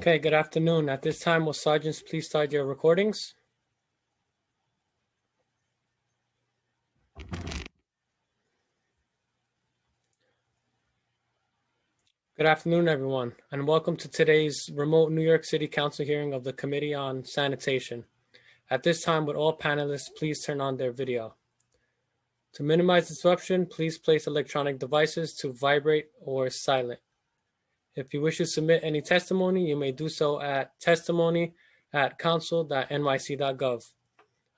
Okay, good afternoon. At this time, will sergeants please start your recordings? Good afternoon, everyone, and welcome to today's remote New York City Council hearing of the Committee on Sanitation. At this time, would all panelists please turn on their video? To minimize disruption, please place electronic devices to vibrate or silent. If you wish to submit any testimony, you may do so at testimony@council.nyc.gov.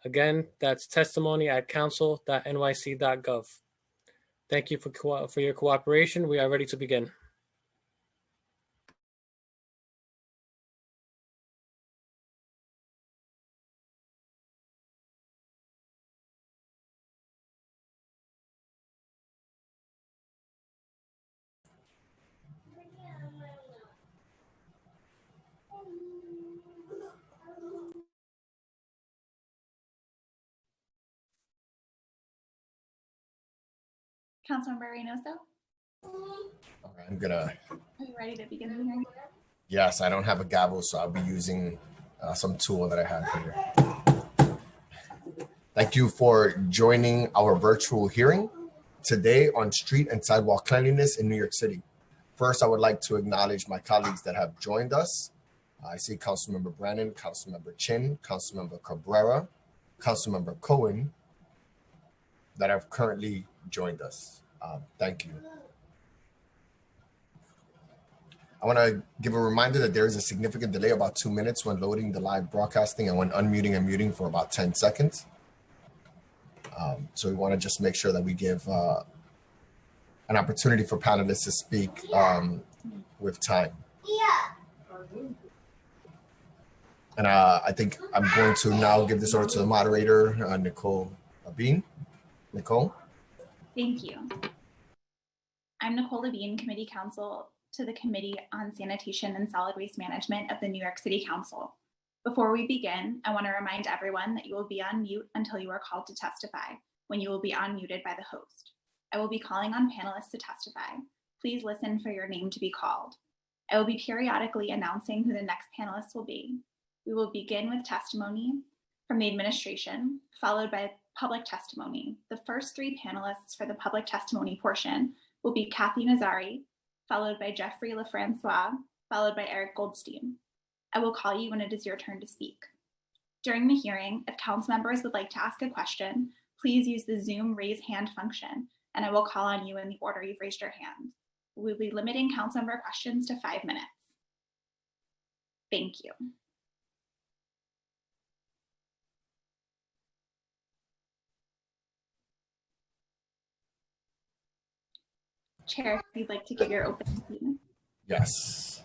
Again, that's testimony@council.nyc.gov. Thank you for your cooperation. We are ready to begin. Councilmember Reynoso? Okay, I'm gonna. Are you ready to begin the hearing? Yes, I don't have a gavel, so I'll be using some tool that I have here. Thank you for joining our virtual hearing today on street and sidewalk cleanliness in New York City. First, I would like to acknowledge my colleagues that have joined us. I see Councilmember Brannon, Councilmember Chin, Councilmember Cabrera, Councilmember Cohen that have currently joined us. Thank you. I want to give a reminder that there is a significant delay, about 2 minutes, when loading the live broadcasting and when unmuting and muting for about 10 seconds. So we want to just make sure that we give an opportunity for panelists to speak with time. And I think I'm going to now give this over to the moderator, Nicole Bean. Nicole? Thank you. I'm Nicole Levine, Committee Counsel to the Committee on Sanitation and Solid Waste Management of the New York City Council. Before we begin, I want to remind everyone that you will be on mute until you are called to testify, when you will be unmuted by the host. I will be calling on panelists to testify. Please listen for your name to be called. I will be periodically announcing who the next panelists will be. We will begin with testimony from the administration, followed by public testimony. The first three panelists for the public testimony portion will be Kathy Nazari, followed by Jeffrey Lefrancois, followed by Eric Goldstein. I will call you when it is your turn to speak. During the hearing, if council members would like to ask a question, please use the Zoom raise hand function, and I will call on you in the order you've raised your hand. We'll be limiting council member questions to 5 minutes. Thank you. Chair, if you'd like to give your opening statement. Yes.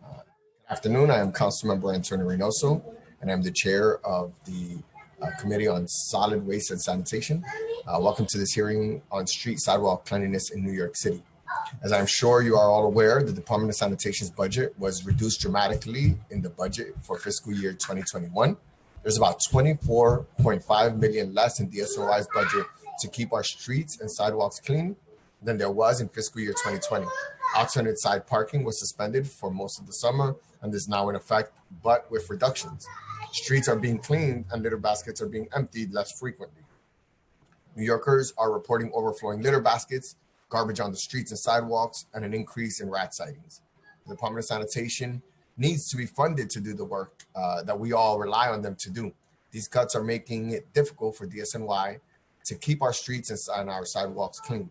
Good afternoon. I am Councilmember Antonio Reynoso, and I'm the chair of the Committee on Solid Waste and Sanitation. Welcome to this hearing on street sidewalk cleanliness in New York City. As I'm sure you are all aware, the Department of Sanitation's budget was reduced dramatically in the budget for fiscal year 2021. There's about $24.5 million less in DSNY's budget to keep our streets and sidewalks clean than there was in fiscal year 2020. Alternate side parking was suspended for most of the summer and is now in effect, but with reductions. Streets are being cleaned and litter baskets are being emptied less frequently. New Yorkers are reporting overflowing litter baskets, garbage on the streets and sidewalks, and an increase in rat sightings. The Department of Sanitation needs to be funded to do the work that we all rely on them to do. These cuts are making it difficult for DSNY to keep our streets and our sidewalks clean.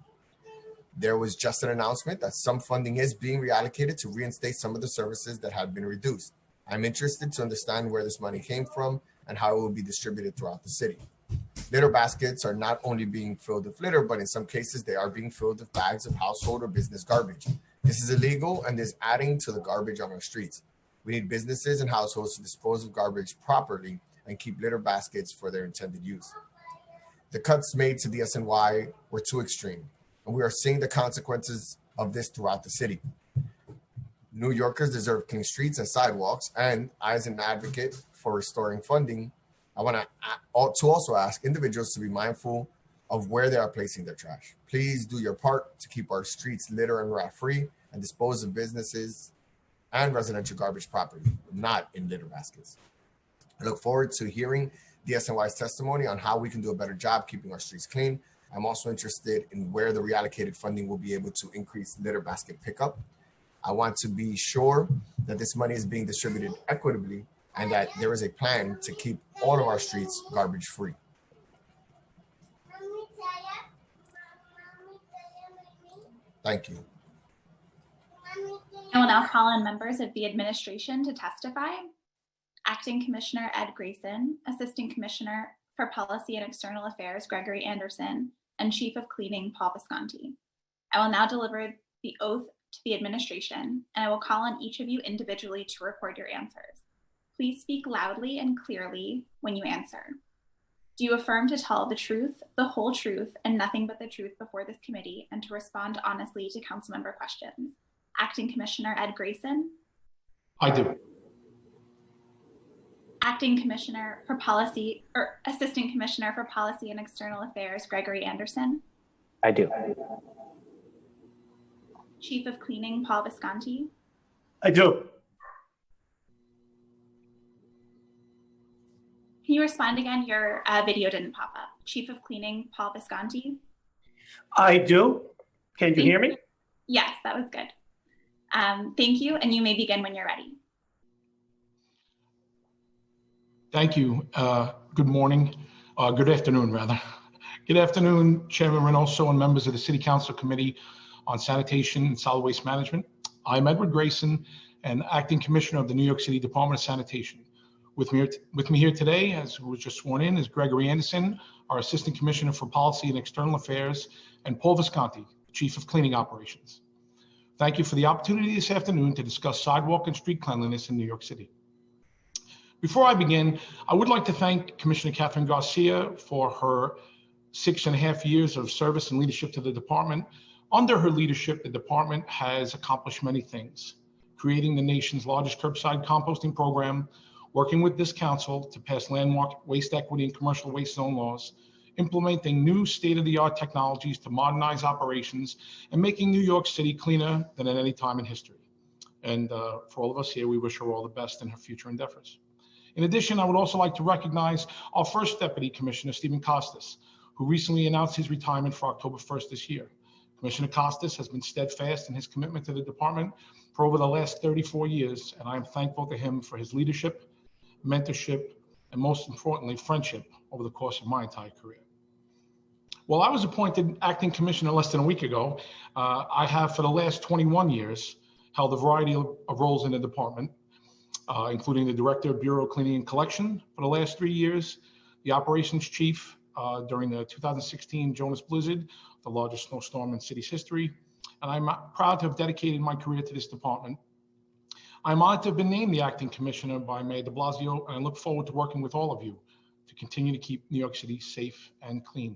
There was just an announcement that some funding is being reallocated to reinstate some of the services that had been reduced. I'm interested to understand where this money came from and how it will be distributed throughout the city. Litter baskets are not only being filled with litter, but in some cases they are being filled with bags of household or business garbage. This is illegal and is adding to the garbage on our streets. We need businesses and households to dispose of garbage properly and keep litter baskets for their intended use. The cuts made to DSNY were too extreme, and we are seeing the consequences of this throughout the city. New Yorkers deserve clean streets and sidewalks, and as an advocate for restoring funding, I want to also ask individuals to be mindful of where they are placing their trash. Please do your part to keep our streets litter and rat free and dispose of businesses and residential garbage property, not in litter baskets. I look forward to hearing DSNY's testimony on how we can do a better job keeping our streets clean. I'm also interested in where the reallocated funding will be able to increase litter basket pickup. I want to be sure that this money is being distributed equitably and that there is a plan to keep all of our streets garbage free. Thank you. I will now call on members of the administration to testify. Acting Commissioner Ed Grayson, Assistant Commissioner for Policy and External Affairs Gregory Anderson, and Chief of Cleaning Paul Visconti. I will now deliver the oath to the administration, and I will call on each of you individually to record your answers. Please speak loudly and clearly when you answer. Do you affirm to tell the truth, the whole truth, and nothing but the truth before this committee, and to respond honestly to council member questions? Acting Commissioner Ed Grayson? I do. Acting Commissioner for Policy, or Assistant Commissioner for Policy and External Affairs, Gregory Anderson? I do. Chief of Cleaning, Paul Visconti? I do. Can you respond again? Your video didn't pop up. Chief of Cleaning, Paul Visconti? I do. Can you hear me? Yes, that was good. Thank you, and you may begin when you're ready. Thank you. Good morning. Good afternoon, rather. Good afternoon, Chairman Reynoso and members of the City Council Committee on Sanitation and Solid Waste Management. I'm Edward Grayson, and Acting Commissioner of the New York City Department of Sanitation. With me here today, as was just sworn in, is Gregory Anderson, our Assistant Commissioner for Policy and External Affairs, and Paul Visconti, Chief of Cleaning Operations. Thank you for the opportunity this afternoon to discuss sidewalk and street cleanliness in New York City. Before I begin, I would like to thank Commissioner Catherine Garcia for her 6.5 years of service and leadership to the department. Under her leadership, the department has accomplished many things, creating the nation's largest curbside composting program, working with this council to pass landmark waste equity and commercial waste zone laws, implementing new state-of-the-art technologies to modernize operations, and making New York City cleaner than at any time in history. And for all of us here, we wish her all the best in her future endeavors. In addition, I would also like to recognize our first Deputy Commissioner, Stephen Costas, who recently announced his retirement for October 1st this year. Commissioner Costas has been steadfast in his commitment to the department for over the last 34 years, and I am thankful to him for his leadership, mentorship, and most importantly, friendship over the course of my entire career. While I was appointed acting commissioner less than a week ago, I have for the last 21 years held a variety of roles in the department, including the Director of Bureau of Cleaning and Collection for the last 3 years, the Operations Chief during the 2016 Jonas Blizzard, the largest snowstorm in city's history, and I'm proud to have dedicated my career to this department. I'm honored to have been named the acting commissioner by Mayor de Blasio, and I look forward to working with all of you to continue to keep New York City safe and clean.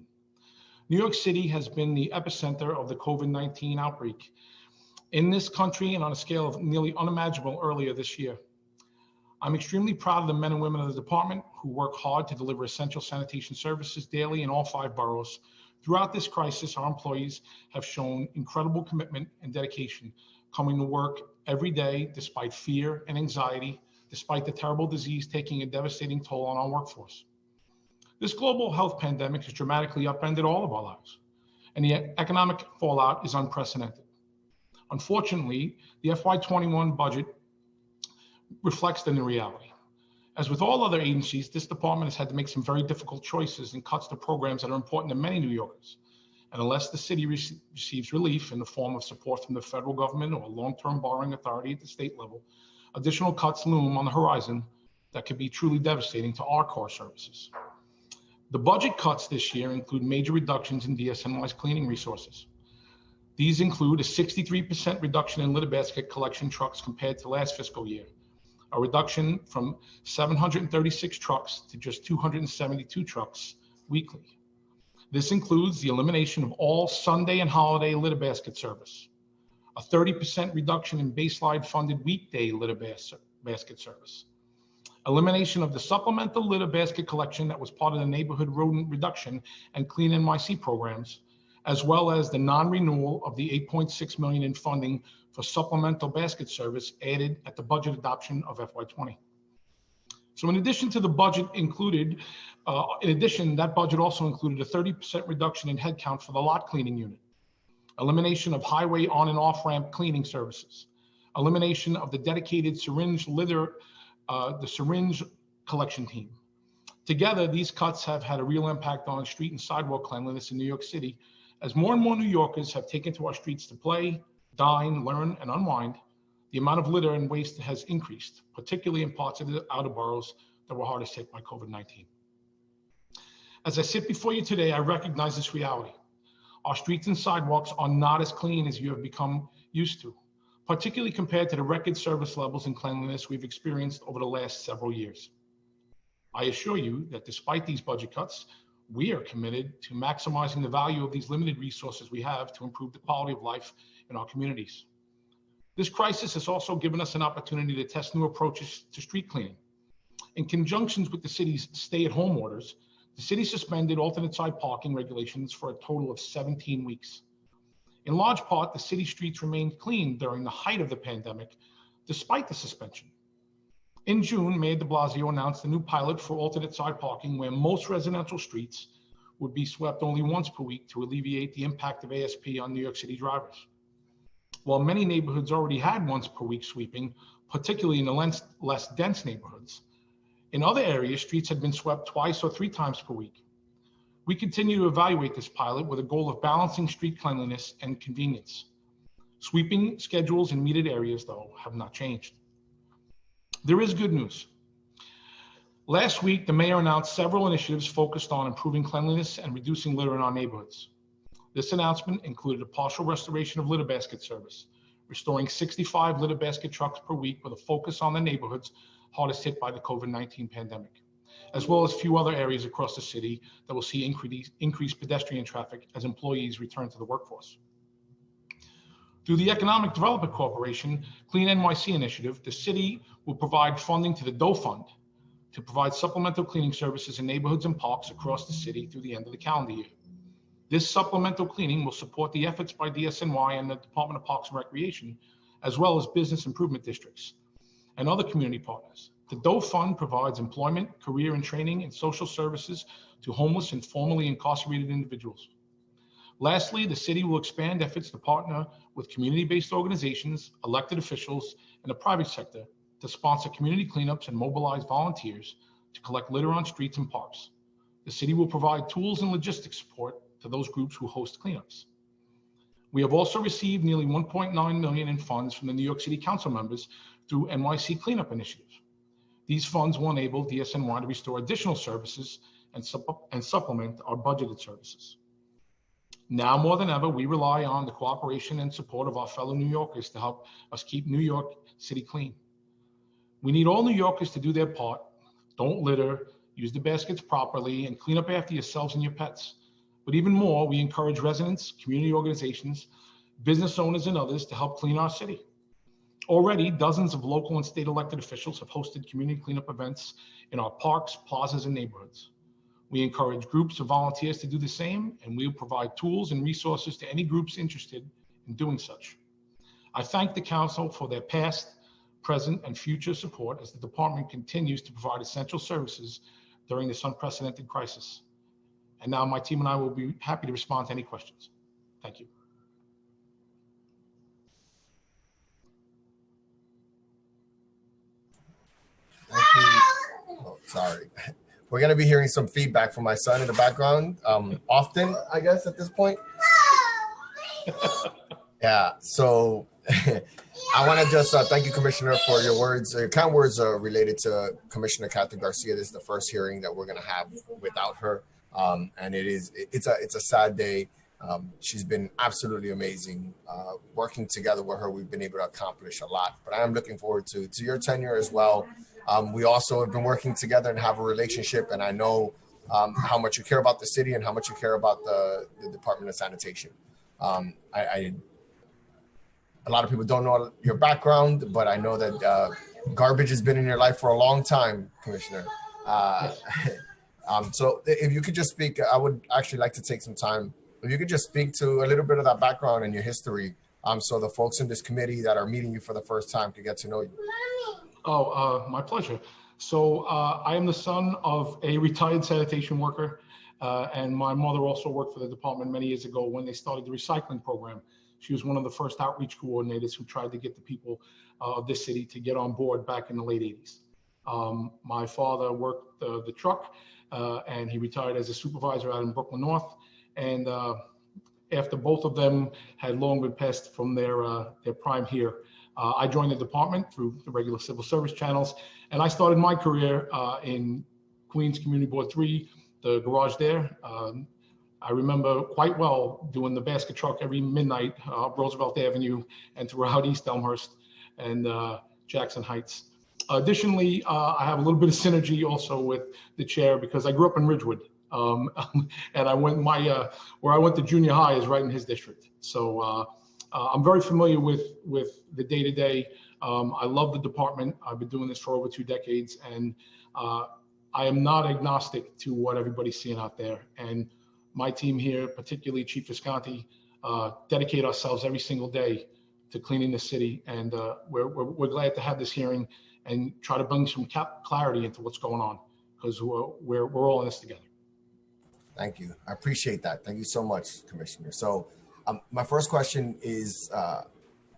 New York City has been the epicenter of the COVID-19 outbreak in this country and on a scale of nearly unimaginable earlier this year. I'm extremely proud of the men and women of the department who work hard to deliver essential sanitation services daily in all 5 boroughs. Throughout this crisis, our employees have shown incredible commitment and dedication, coming to work every day despite fear and anxiety, despite the terrible disease taking a devastating toll on our workforce. This global health pandemic has dramatically upended all of our lives, and the economic fallout is unprecedented. Unfortunately, the FY21 budget reflects the new reality. As with all other agencies, this department has had to make some very difficult choices and cuts to programs that are important to many New Yorkers. And unless the city receives relief in the form of support from the federal government or a long-term borrowing authority at the state level, additional cuts loom on the horizon that could be truly devastating to our core services. The budget cuts this year include major reductions in DSNY's cleaning resources. These include a 63% reduction in litter basket collection trucks compared to last fiscal year, a reduction from 736 trucks to just 272 trucks weekly. This includes the elimination of all Sunday and holiday litter basket service, a 30% reduction in baseline funded weekday litter basket service, elimination of the supplemental litter basket collection that was part of the neighborhood rodent reduction and clean NYC programs, as well as the non-renewal of the $8.6 million in funding for supplemental basket service added at the budget adoption of FY20. So in addition to the budget included, that budget also included a 30% reduction in headcount for the lot cleaning unit, elimination of highway on and off ramp cleaning services, elimination of the dedicated syringe litter, the syringe collection team. Together, these cuts have had a real impact on street and sidewalk cleanliness in New York City, as more and more New Yorkers have taken to our streets to play, dine, learn, and unwind. The amount of litter and waste has increased, particularly in parts of the outer boroughs that were hardest hit by COVID-19. As I sit before you today, I recognize this reality. Our streets and sidewalks are not as clean as you have become used to, particularly compared to the record service levels and cleanliness we've experienced over the last several years. I assure you that despite these budget cuts, we are committed to maximizing the value of these limited resources we have to improve the quality of life in our communities. This crisis has also given us an opportunity to test new approaches to street cleaning. In conjunction with the city's stay-at-home orders, the city suspended alternate side parking regulations for a total of 17 weeks. In large part, the city streets remained clean during the height of the pandemic, despite the suspension. In June, Mayor de Blasio announced a new pilot for alternate side parking where most residential streets would be swept only once per week to alleviate the impact of ASP on New York City drivers. While many neighborhoods already had once per week sweeping, particularly in the less dense neighborhoods, in other areas, streets had been swept twice or 3 times per week. We continue to evaluate this pilot with a goal of balancing street cleanliness and convenience. Sweeping schedules in metered areas, though, have not changed. There is good news. Last week, the mayor announced several initiatives focused on improving cleanliness and reducing litter in our neighborhoods. This announcement included a partial restoration of litter basket service, restoring 65 litter basket trucks per week with a focus on the neighborhoods hardest hit by the COVID-19 pandemic, as well as a few other areas across the city that will see increased pedestrian traffic as employees return to the workforce. Through the Economic Development Corporation Clean NYC initiative, the city will provide funding to the DOE Fund to provide supplemental cleaning services in neighborhoods and parks across the city through the end of the calendar year. This supplemental cleaning will support the efforts by DSNY and the Department of Parks and Recreation, as well as business improvement districts and other community partners. The DOE Fund provides employment, career and training, and social services to homeless and formerly incarcerated individuals. Lastly, the city will expand efforts to partner with community-based organizations, elected officials, and the private sector to sponsor community cleanups and mobilize volunteers to collect litter on streets and parks. The city will provide tools and logistics support to those groups who host cleanups. We have also received nearly $1.9 million in funds from the New York City Council members through NYC Cleanup Initiative. These funds will enable DSNY to restore additional services and supplement our budgeted services. Now more than ever, we rely on the cooperation and support of our fellow New Yorkers to help us keep New York City clean. We need all New Yorkers to do their part. Don't litter, use the baskets properly, and clean up after yourselves and your pets. But even more, we encourage residents, community organizations, business owners, and others to help clean our city. Already, dozens of local and state elected officials have hosted community cleanup events in our parks, plazas, and neighborhoods. We encourage groups of volunteers to do the same, and we will provide tools and resources to any groups interested in doing such. I thank the council for their past, present, and future support as the department continues to provide essential services during this unprecedented crisis. And now my team and I will be happy to respond to any questions. Thank you. Thank you. Oh, sorry. We're going to be hearing some feedback from my son in the background often, I guess, at this point. Yeah, so I want to just thank you, Commissioner, for your words. Your kind words are related to Commissioner Kathy Garcia. This is the first hearing that we're going to have without her. And it's a sad day. She's been absolutely amazing. Working together with her, we've been able to accomplish a lot. But I am looking forward to your tenure as well. We also have been working together and have a relationship, and I know how much you care about the city and how much you care about the Department of Sanitation. A lot of people don't know your background, but I know that garbage has been in your life for a long time, Commissioner. So if you could just speak, I would actually like to take some time If you could just speak to a little bit of that background and your history, so the folks in this committee that are meeting you for the first time could get to know you. Oh, my pleasure. So I am the son of a retired sanitation worker, and my mother also worked for the department many years ago when they started the recycling program. She was one of the first outreach coordinators who tried to get the people of this city to get on board back in the late 80s. My father worked the truck, and he retired as a supervisor out in Brooklyn North. And after both of them had long been passed from their prime here, I joined the department through the regular civil service channels, and I started my career in Queens Community Board 3, the garage there. I remember quite well doing the basket truck every midnight up Roosevelt Avenue and throughout East Elmhurst and Jackson Heights. Additionally, I have a little bit of synergy also with the chair because I grew up in Ridgewood, and I went where I went to junior high is right in his district. So I'm very familiar with the day-to-day. I love the department. I've been doing this for over 2 decades, and I am not agnostic to what everybody's seeing out there. And my team here, particularly Chief Visconti, dedicate ourselves every single day to cleaning the city. And we're glad to have this hearing and try to bring some clarity into what's going on, because we're all in this together. Thank you. I appreciate that. Thank you so much, Commissioner. So my first question is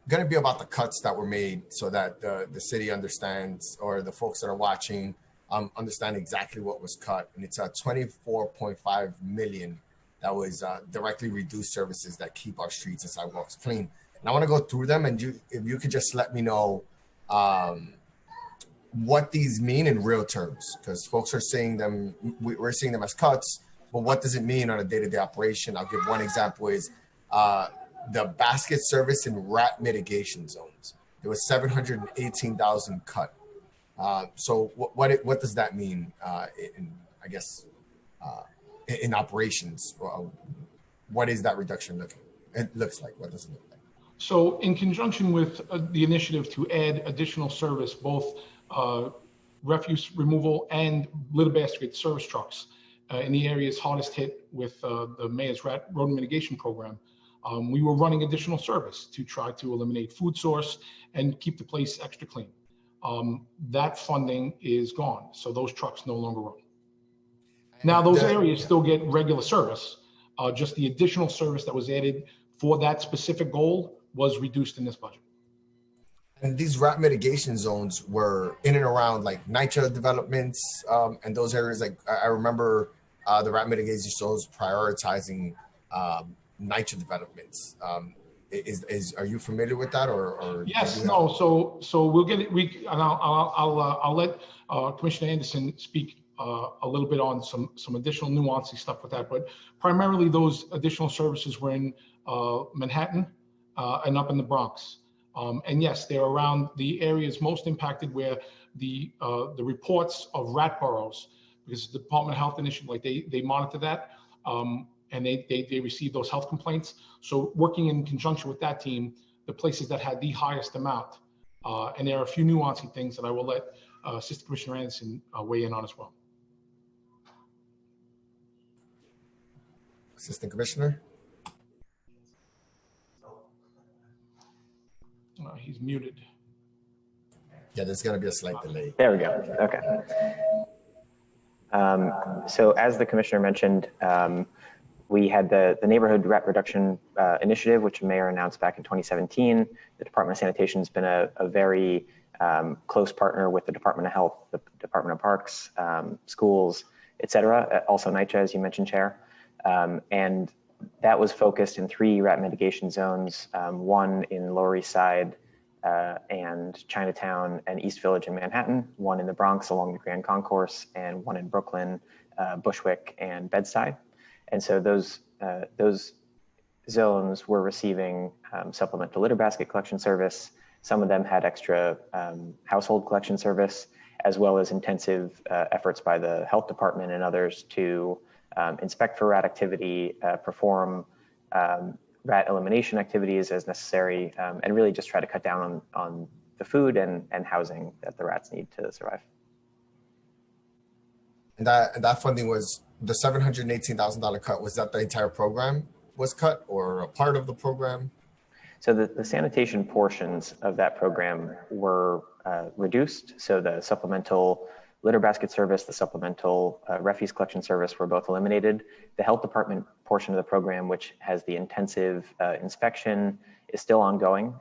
going to be about the cuts that were made so that the city understands, or the folks that are watching understand exactly what was cut. And it's 24.5 million that was directly reduced services that keep our streets and sidewalks clean. And I want to go through them, and if you could just let me know what these mean in real terms, because folks are seeing them, we're seeing them as cuts, but what does it mean on a day-to-day operation? I'll give one example is the basket service in rat mitigation zones. It was 718,000 cut. So what does that mean in operations? What is that reduction looking? It looks like, what does it look like? So in conjunction with the initiative to add additional service, both refuse removal and litter basket service trucks in the areas hardest hit with the mayor's rodent mitigation program, we were running additional service to try to eliminate food source and keep the place extra clean. That funding is gone, so those trucks no longer run. Now those areas still get regular service, just the additional service that was added for that specific goal was reduced in this budget. And these rat mitigation zones were in and around like NYCHA developments and those areas. Like I remember the rat mitigation zones prioritizing NYCHA developments. Are you familiar with that, or yes? No. So we'll get it. I'll let Commissioner Anderson speak a little bit on some additional nuancey stuff with that. But primarily, those additional services were in Manhattan and up in the Bronx. And yes, they're around the areas most impacted where the reports of rat burrows, because the Department of Health Initiative, like they monitor that. And they receive those health complaints. So working in conjunction with that team, the places that had the highest amount, and there are a few nuancing things that I will let Assistant Commissioner Anderson weigh in on as well. Assistant Commissioner? He's muted. Yeah, there's going to be a slight delay. There we go. Okay. So as the Commissioner mentioned, we had the Neighborhood Rat Reduction Initiative, which the Mayor announced back in 2017. The Department of Sanitation has been a very close partner with the Department of Health, the Department of Parks, schools, et cetera. Also NYCHA, as you mentioned, Chair. And that was focused in 3 rat mitigation zones, one in Lower East Side and Chinatown and East Village in Manhattan, one in the Bronx along the Grand Concourse, and one in Brooklyn, Bushwick, and Bed-Stuy. And so those zones were receiving supplemental litter basket collection service. Some of them had extra household collection service, as well as intensive efforts by the health department and others to inspect for rat activity, perform rat elimination activities as necessary, and really just try to cut down on the food and housing that the rats need to survive. And that funding was the $718,000 cut. Was that the entire program? was cut or a part of the program? So the sanitation portions of that program were reduced. So the supplemental litter basket service, the supplemental refuse collection service were both eliminated. The health department portion of the program, which has the intensive inspection, is still ongoing.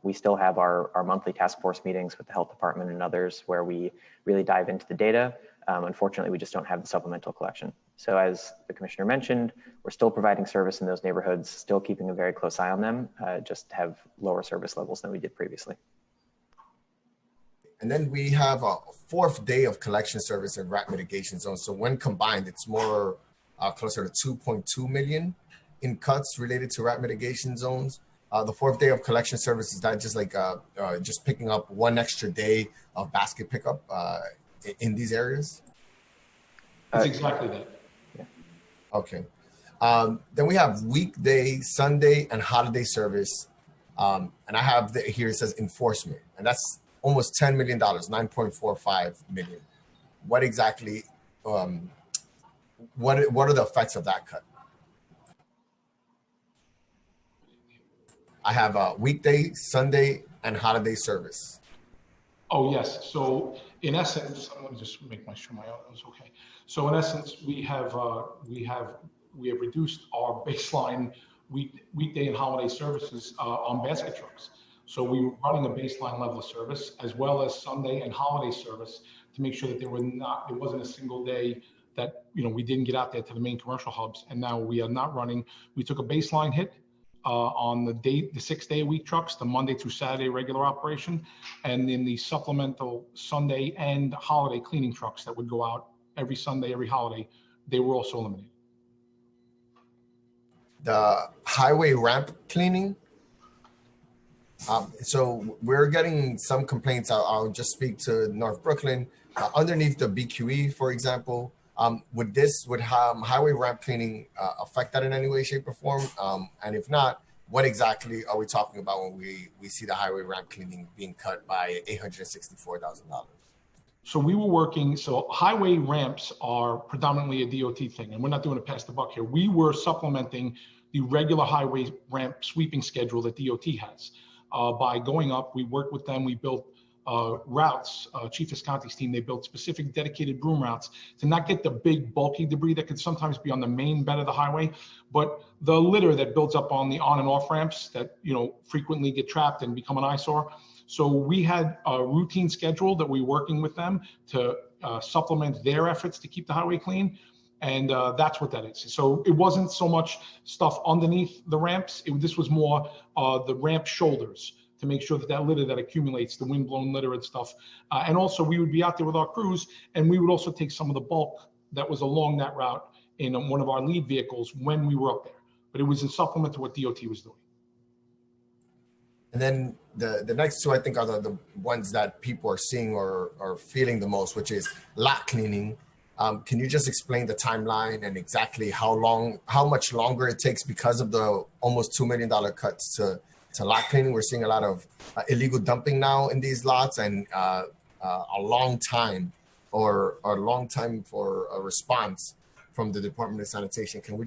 We still have our monthly task force meetings with the health department and others where we really dive into the data. Unfortunately, we just don't have the supplemental collection. So as the commissioner mentioned, we're still providing service in those neighborhoods, still keeping a very close eye on them, just have lower service levels than we did previously. And then we have a fourth day of collection service in rat mitigation zone. So when combined, it's more closer to 2.2 million in cuts related to rat mitigation zones. The fourth day of collection service, is that just like just picking up one extra day of basket pickup in these areas? That's exactly that. Yeah. Okay. Then we have weekday, Sunday, and holiday service. And I have here, it says enforcement, and that's almost $10 million, 9.45 million. What exactly, what are the effects of that cut? I have a weekday, Sunday, and holiday service. Oh, yes. So in essence, let me just make sure my audio is okay. So in essence, we have reduced our baseline weekday and holiday services on basket trucks. So we were running a baseline level of service as well as Sunday and holiday service to make sure that there wasn't a single day that we didn't get out there to the main commercial hubs. And now we are not running. We took a baseline hit on the 6 day a week trucks, the Monday through Saturday regular operation, and then the supplemental Sunday and holiday cleaning trucks that would go out every Sunday, every holiday, they were also eliminated. The highway ramp cleaning. So we're getting some complaints. I'll just speak to North Brooklyn. Underneath the BQE, for example, would highway ramp cleaning affect that in any way, shape, or form? And if not, what exactly are we talking about when we see the highway ramp cleaning being cut by $864,000? So we were working, so highway ramps are predominantly a DOT thing, and we're not doing a pass the buck here. We were supplementing the regular highway ramp sweeping schedule that DOT has. By going up, we worked with them, we built routes, Chief Visconti's team, they built specific dedicated broom routes to not get the big bulky debris that could sometimes be on the main bed of the highway, but the litter that builds up on the on and off ramps that frequently get trapped and become an eyesore. So we had a routine schedule that we were working with them to supplement their efforts to keep the highway clean. And that's what that is. So it wasn't so much stuff underneath the ramps. This was more the ramp shoulders to make sure that litter that accumulates, the windblown litter and stuff. And also we would be out there with our crews, and we would also take some of the bulk that was along that route in one of our lead vehicles when we were up there. But it was in supplement to what DOT was doing. And then the next two, I think, are the ones that people are seeing or feeling the most, which is lot cleaning. Can you just explain the timeline and exactly how much longer it takes because of the almost $2 million cuts to lot cleaning? We're seeing a lot of illegal dumping now in these lots, and a long time for a response from the Department of Sanitation. Can you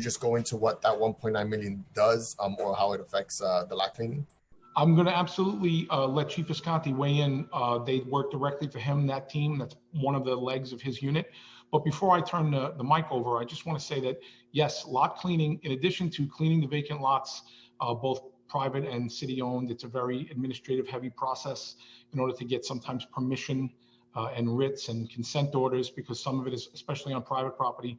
just go into what that 1.9 million does, or how it affects the lot cleaning? I'm going to absolutely let Chief Visconti weigh in. They work directly for him, that team. That's one of the legs of his unit. But before I turn the mic over, I just want to say that, yes, lot cleaning, in addition to cleaning the vacant lots, both private and city-owned, it's a very administrative-heavy process in order to get sometimes permission and writs and consent orders, because some of it is, especially on private property.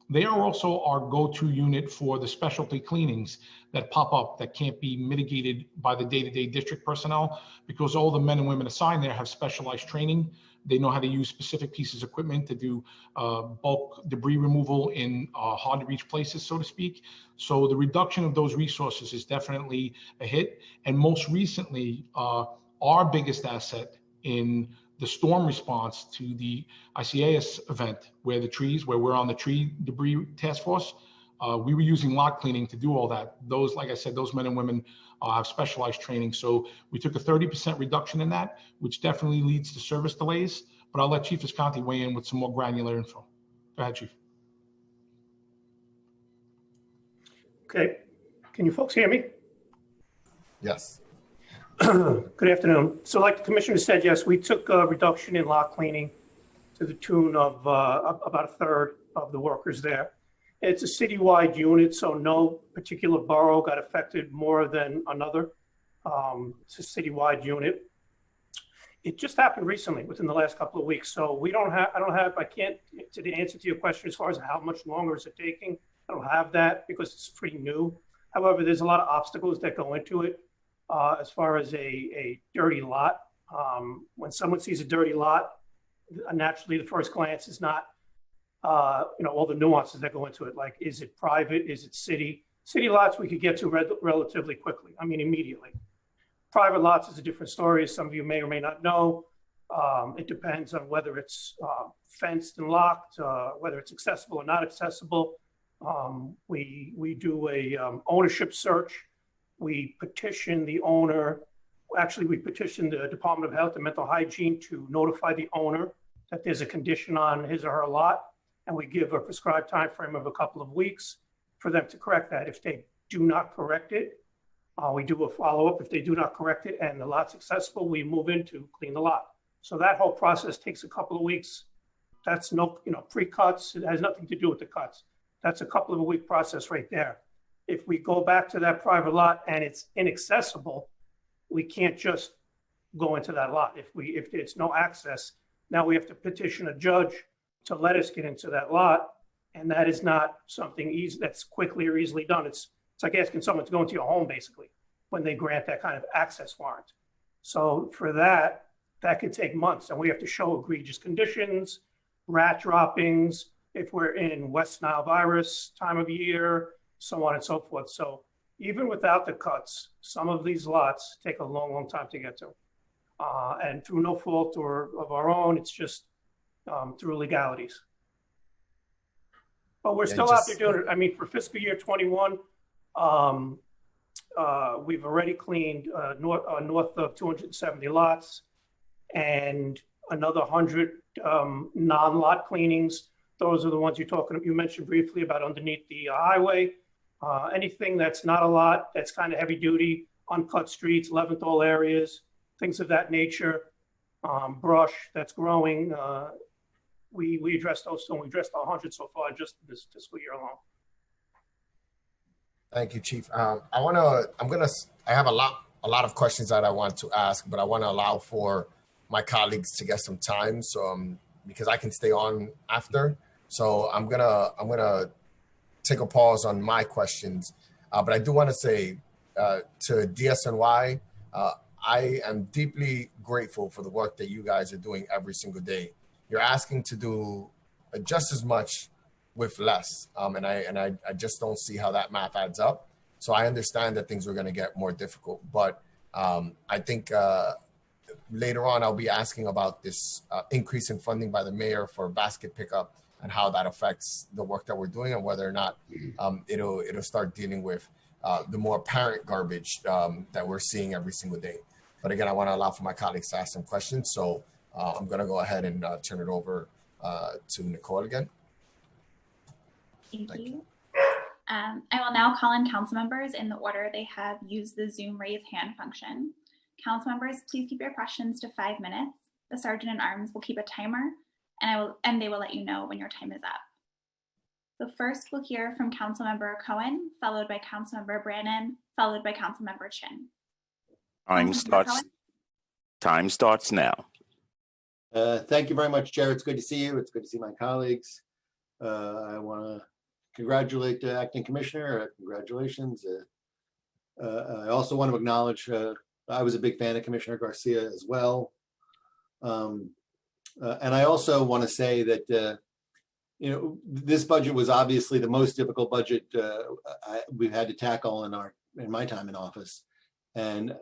They are also our go-to unit for the specialty cleanings that pop up that can't be mitigated by the day-to-day district personnel, because all the men and women assigned there have specialized training. They know how to use specific pieces of equipment to do bulk debris removal in hard to reach places, so to speak. So the reduction of those resources is definitely a hit. And most recently, our biggest asset in the storm response to the ICAS event, where we're on the tree debris task force, we were using lot cleaning to do all that. Those, like I said, those men and women have specialized training. So we took a 30% reduction in that, which definitely leads to service delays. But I'll let Chief Visconti weigh in with some more granular info. Go ahead, Chief. Okay, can you folks hear me? Yes. Good afternoon. So like the commissioner said, yes, we took a reduction in lot cleaning to the tune of about a third of the workers there. It's a citywide unit, so no particular borough got affected more than another. It's a citywide unit. It just happened recently, within the last couple of weeks. So I can't, to the answer to your question as far as how much longer is it taking, I don't have that because it's pretty new. However, there's a lot of obstacles that go into it. As far as a dirty lot, when someone sees a dirty lot, naturally the first glance is not, all the nuances that go into it. Like, is it private? Is it city? City lots we could get to relatively quickly. I mean, immediately. Private lots is a different story, as some of you may or may not know. It depends on whether it's fenced and locked, whether it's accessible or not accessible. We do a ownership search. We petition the owner. Actually, we petition the Department of Health and Mental Hygiene to notify the owner that there's a condition on his or her lot, and we give a prescribed time frame of a couple of weeks for them to correct that. If they do not correct it, we do a follow-up. If they do not correct it and the lot's accessible, we move in to clean the lot. So that whole process takes a couple of weeks. That's no, pre-cuts. It has nothing to do with the cuts. That's a couple of a week process right there. If we go back to that private lot and it's inaccessible, we can't just go into that lot. If it's no access, now we have to petition a judge to let us get into that lot. And that is not something easy that's quickly or easily done. It's like asking someone to go into your home, basically, when they grant that kind of access warrant. So for that could take months, and we have to show egregious conditions, rat droppings, if we're in West Nile virus time of year, so on and so forth. So even without the cuts, some of these lots take a long, long time to get to. And through no fault or of our own, it's just through legalities. But we're still out there doing it. I mean, for fiscal year 21, we've already cleaned north of 270 lots and another 100 non-lot cleanings. Those are the ones you mentioned briefly about underneath the highway. Anything that's not a lot, that's kind of heavy duty, uncut streets, Leventhal areas, things of that nature, brush that's growing. We addressed those, so we addressed 100 so far just this fiscal year alone. Thank you, Chief. I have a lot of questions that I want to ask, but I want to allow for my colleagues to get some time, so because I can stay on after. So I'm gonna take a pause on my questions, but I do want to say to DSNY, I am deeply grateful for the work that you guys are doing every single day. You're asking to do just as much with less, and I just don't see how that math adds up. So I understand that things are going to get more difficult, but I think later on I'll be asking about this increase in funding by the mayor for basket pickup and how that affects the work that we're doing and whether or not it'll start dealing with the more apparent garbage that we're seeing every single day. But again, I want to allow for my colleagues to ask some questions. So I'm going to go ahead and turn it over to Nicole again. Thank you. I will now call on council members in the order they have used the Zoom raise hand function. Council members, please keep your questions to 5 minutes. The Sergeant at Arms will keep a timer, and they will let you know when your time is up. So first, we'll hear from Councilmember Cohen, followed by Councilmember Brannan, followed by Councilmember Chin. Time starts now. Thank you very much, Chair. It's good to see you. It's good to see my colleagues. I want to congratulate the acting commissioner. Congratulations. I also want to acknowledge I was a big fan of Commissioner Garcia as well. And I also want to say that this budget was obviously the most difficult budget we've had to tackle in my time in office. And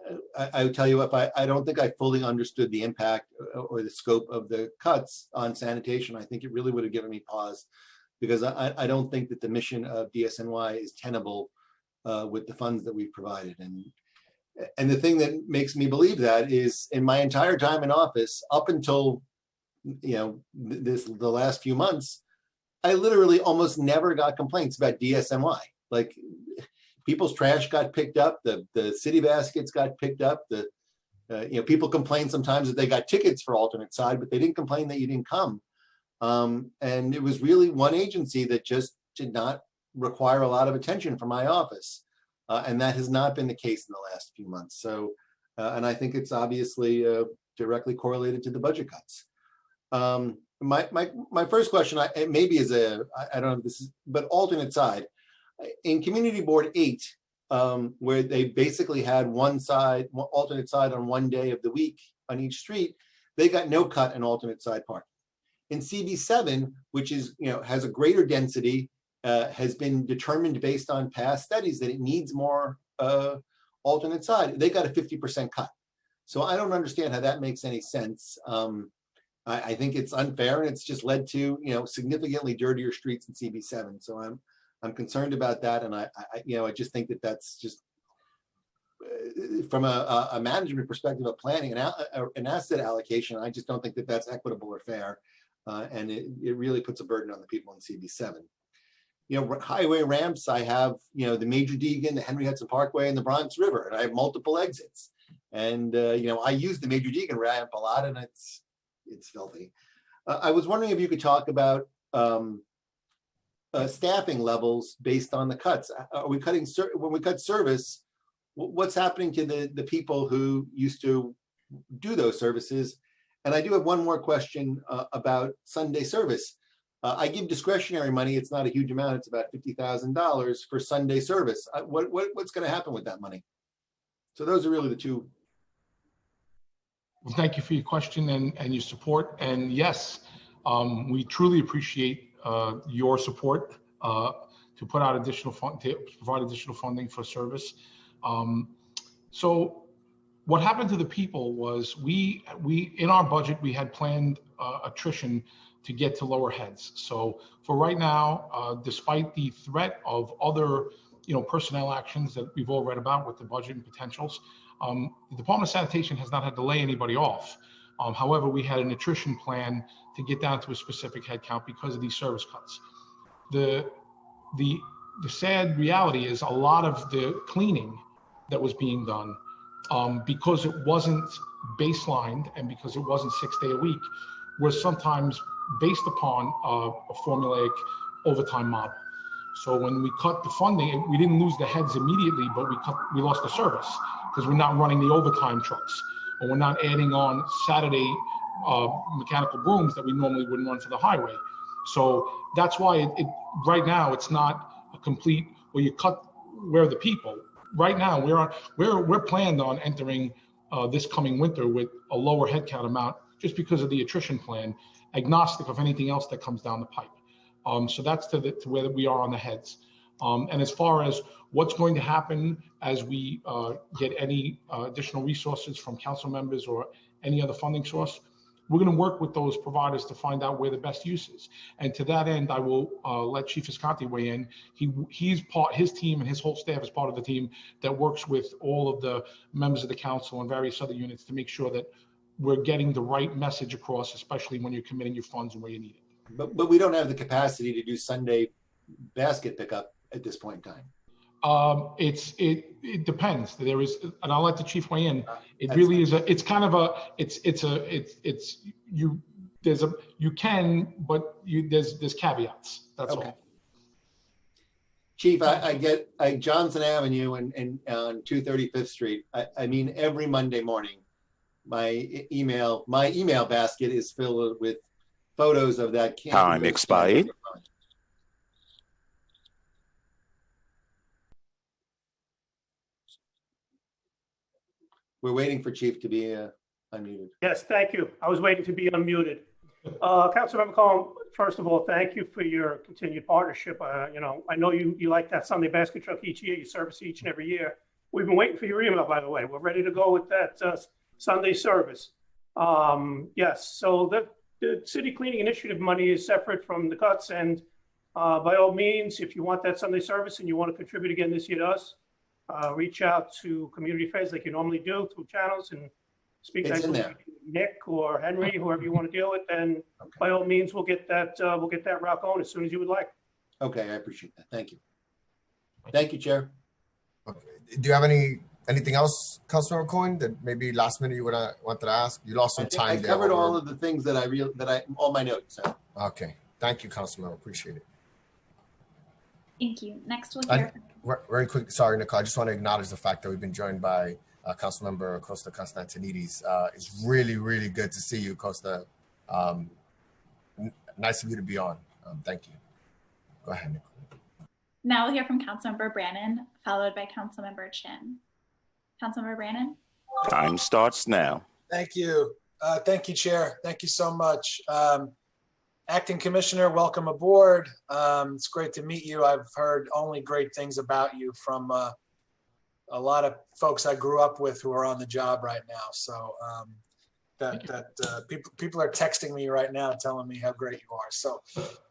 I would tell you, I don't think I fully understood the impact or the scope of the cuts on sanitation. I think it really would have given me pause, because I don't think that the mission of DSNY is tenable with the funds that we've provided. And the thing that makes me believe that is, in my entire time in office, up until the last few months, I literally almost never got complaints about DSNY. Like, people's trash got picked up, the city baskets got picked up, people complain sometimes that they got tickets for alternate side, but they didn't complain that you didn't come. And it was really one agency that just did not require a lot of attention from my office. And that has not been the case in the last few months. So, and I think it's obviously directly correlated to the budget cuts. My first question, it maybe is I don't know if this is, but alternate side. In Community Board 8, where they basically had alternate side on one day of the week on each street, they got no cut in alternate side parking. In CB7, which is, has a greater density, has been determined based on past studies that it needs more alternate side, they got a 50% cut. So I don't understand how that makes any sense. I think it's unfair, and it's just led to, significantly dirtier streets in CB7. So I'm concerned about that, and I just think that that's just from a management perspective of planning and an asset allocation. I just don't think that that's equitable or fair, and it really puts a burden on the people in CB7. Highway ramps, I have the Major Deegan, the Henry Hudson Parkway, and the Bronx River, and I have multiple exits. And I use the Major Deegan ramp a lot, and it's filthy. I was wondering if you could talk about staffing levels based on the cuts. Are we cutting when we cut service? What's happening to the people who used to do those services? And I do have one more question about Sunday service. I give discretionary money. It's not a huge amount. It's about $50,000 for Sunday service. What's going to happen with that money? So those are really the two. Well, thank you for your question and your support. And yes, we truly appreciate your support to put out additional to provide additional funding for service. So what happened to the people was we in our budget, we had planned attrition to get to lower heads. So for right now, despite the threat of other personnel actions that we've all read about with the budget and potentials, the Department of Sanitation has not had to lay anybody off. However, we had an attrition plan to get down to a specific head count because of these service cuts. The sad reality is a lot of the cleaning that was being done, because it wasn't baselined and because it wasn't 6 day a week, was sometimes based upon a formulaic overtime model. So when we cut the funding, we didn't lose the heads immediately, but we lost the service because we're not running the overtime trucks, or we're not adding on Saturday mechanical brooms that we normally wouldn't run for the highway. So that's why right now it's not a complete, well, you cut where are the people. Right now we're planned on entering this coming winter with a lower headcount amount just because of the attrition plan, agnostic of anything else that comes down the pipe. So that's to where we are on the heads. And as far as what's going to happen as we get any additional resources from council members or any other funding source, we're going to work with those providers to find out where the best use is. And to that end, I will let Chief Visconti weigh in. His team and his whole staff is part of the team that works with all of the members of the council and various other units to make sure that we're getting the right message across, especially when you're committing your funds and where you need it. But we don't have the capacity to do Sunday basket pickup at this point in time. It depends. There is, and I'll let the chief weigh in. It really is it's kind of a, you can, but there's caveats. That's okay. all. Chief, I get Johnson Avenue and on 235th Street. I mean, every Monday morning, my email basket is filled with photos of that camp. Time expired. We're waiting for Chief to be unmuted. Yes, thank you. I was waiting to be unmuted. Councilmember Cohen, first of all, thank you for your continued partnership. I know you like that Sunday basket truck each year. You service each and every year. We've been waiting for your email, by the way. We're ready to go with that Sunday service. Yes, so the city cleaning initiative money is separate from the cuts, and by all means, if you want that Sunday service and you want to contribute again this year to us, reach out to Community Affairs like you normally do through channels and speak to Nick or Henry, whoever you want to deal with, and by all means, we'll get that route going as soon as you would like. Okay, I appreciate that. Thank you. Thank you, Chair. Do you have anything else, Councilmember Cohen, that maybe last minute you would wanted to ask? You lost some time I there. covered all of the things that all my notes. So. Okay, thank you, Councilmember. Appreciate it. Thank you. Next, we'll hear. Very quick, sorry, Nicole. I just want to acknowledge the fact that we've been joined by Councilmember Costa Constantinides. It's really, really good to see you, Costa. Nice of you to be on. Thank you. Go ahead, Nicole. Now we'll hear from Councilmember Brannan, followed by Councilmember Chin. Councilmember Brannan. Time starts now. Thank you. Thank you, Chair. Thank you so much. Acting Commissioner, welcome aboard. It's great to meet you. I've heard only great things about you from a lot of folks I grew up with who are on the job right now. So people are texting me right now telling me how great you are. So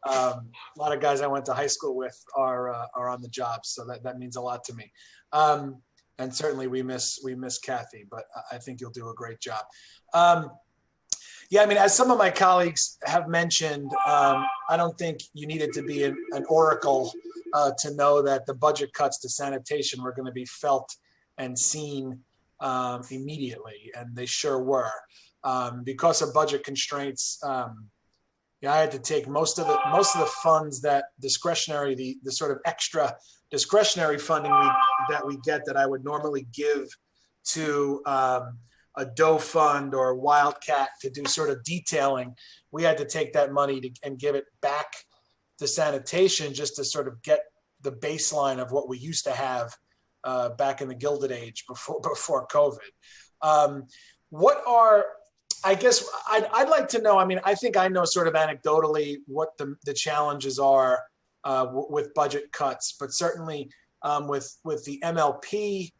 a lot of guys I went to high school with are on the job. So that means a lot to me. And certainly we miss Kathy, but I think you'll do a great job. Yeah, I mean, as some of my colleagues have mentioned, I don't think you needed to be an oracle to know that the budget cuts to sanitation were going to be felt and seen immediately, and they sure were. Because of budget constraints, I had to take most of the funds that discretionary, the sort of extra discretionary funding that we get that I would normally give to a Doe fund or Wildcat to do sort of detailing. We had to take that money and give it back to sanitation just to sort of get the baseline of what we used to have back in the Gilded Age before COVID. I guess I'd like to know, I mean, I think I know sort of anecdotally what the challenges are with budget cuts, but certainly with the MLP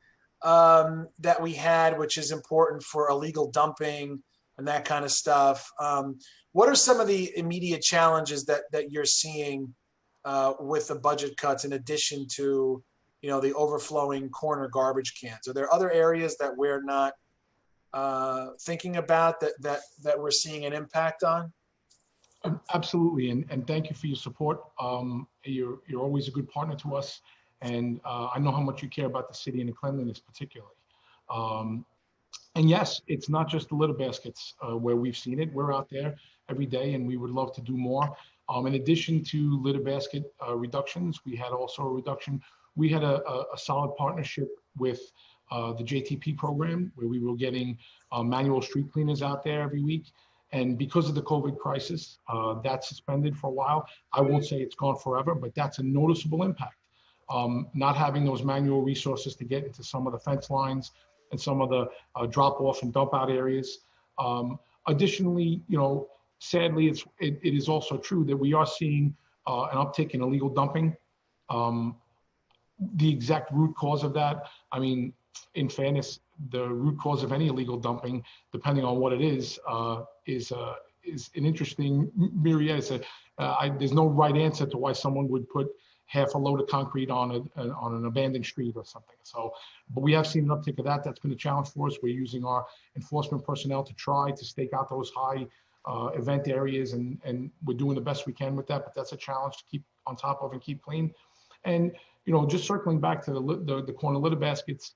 that we had, which is important for illegal dumping and that kind of stuff. What are some of the immediate challenges that you're seeing with the budget cuts in addition to, the overflowing corner garbage cans? Are there other areas that we're not thinking about that we're seeing an impact on? Absolutely, and thank you for your support. You're always a good partner to us, and I know how much you care about the city and the cleanliness particularly. And yes, it's not just the litter baskets where we've seen it. We're out there every day, and we would love to do more. In addition to litter basket reductions, we had also a reduction. We had a solid partnership with the JTP program, where we were getting manual street cleaners out there every week. And because of the COVID crisis, that's suspended for a while. I won't say it's gone forever, but that's a noticeable impact. Not having those manual resources to get into some of the fence lines and some of the drop off and dump out areas. Additionally, sadly, it is also true that we are seeing an uptick in illegal dumping. The exact root cause of that, I mean, in fairness, the root cause of any illegal dumping, depending on what it is an interesting myriad. There's no right answer to why someone would put half a load of concrete on an abandoned street or something. So, but we have seen an uptick of that. That's been a challenge for us. We're using our enforcement personnel to try to stake out those high event areas, and we're doing the best we can with that. But that's a challenge to keep on top of and keep clean. And just circling back to the corner litter baskets.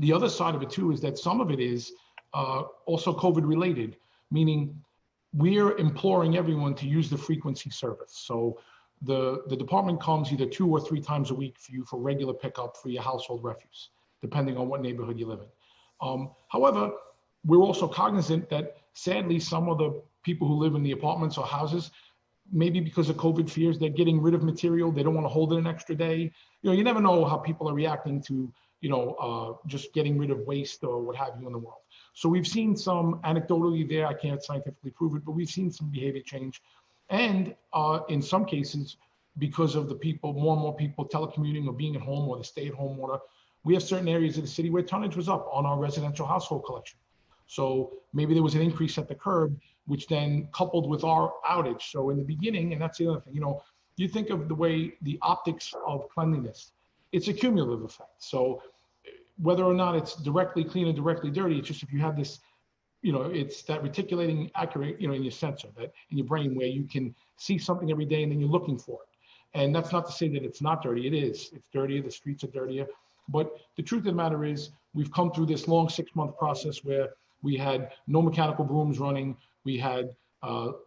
The other side of it too is that some of it is also COVID related, meaning we're imploring everyone to use the frequency service. So the department comes either 2 or 3 times a week for you for regular pickup for your household refuse, depending on what neighborhood you live in. However, we're also cognizant that sadly, some of the people who live in the apartments or houses, maybe because of COVID fears, they're getting rid of material. They don't want to hold it an extra day. You never know how people are reacting to just getting rid of waste or what have you in the world. So we've seen some anecdotally there, I can't scientifically prove it, but we've seen some behavior change. And in some cases, because of the people, more and more people telecommuting or being at home or the stay-at-home order, we have certain areas of the city where tonnage was up on our residential household collection. So maybe there was an increase at the curb, which then coupled with our outage. So in the beginning, and that's the other thing, you think of the way the optics of cleanliness, it's a cumulative effect. So whether or not it's directly clean or directly dirty, it's just if you have this, it's that reticulating accurate, in your sensor, that in your brain where you can see something every day and then you're looking for it. And that's not to say that it's not dirty. It is. It's dirtier. The streets are dirtier. But the truth of the matter is, we've come through this long 6-month process where we had no mechanical brooms running. We had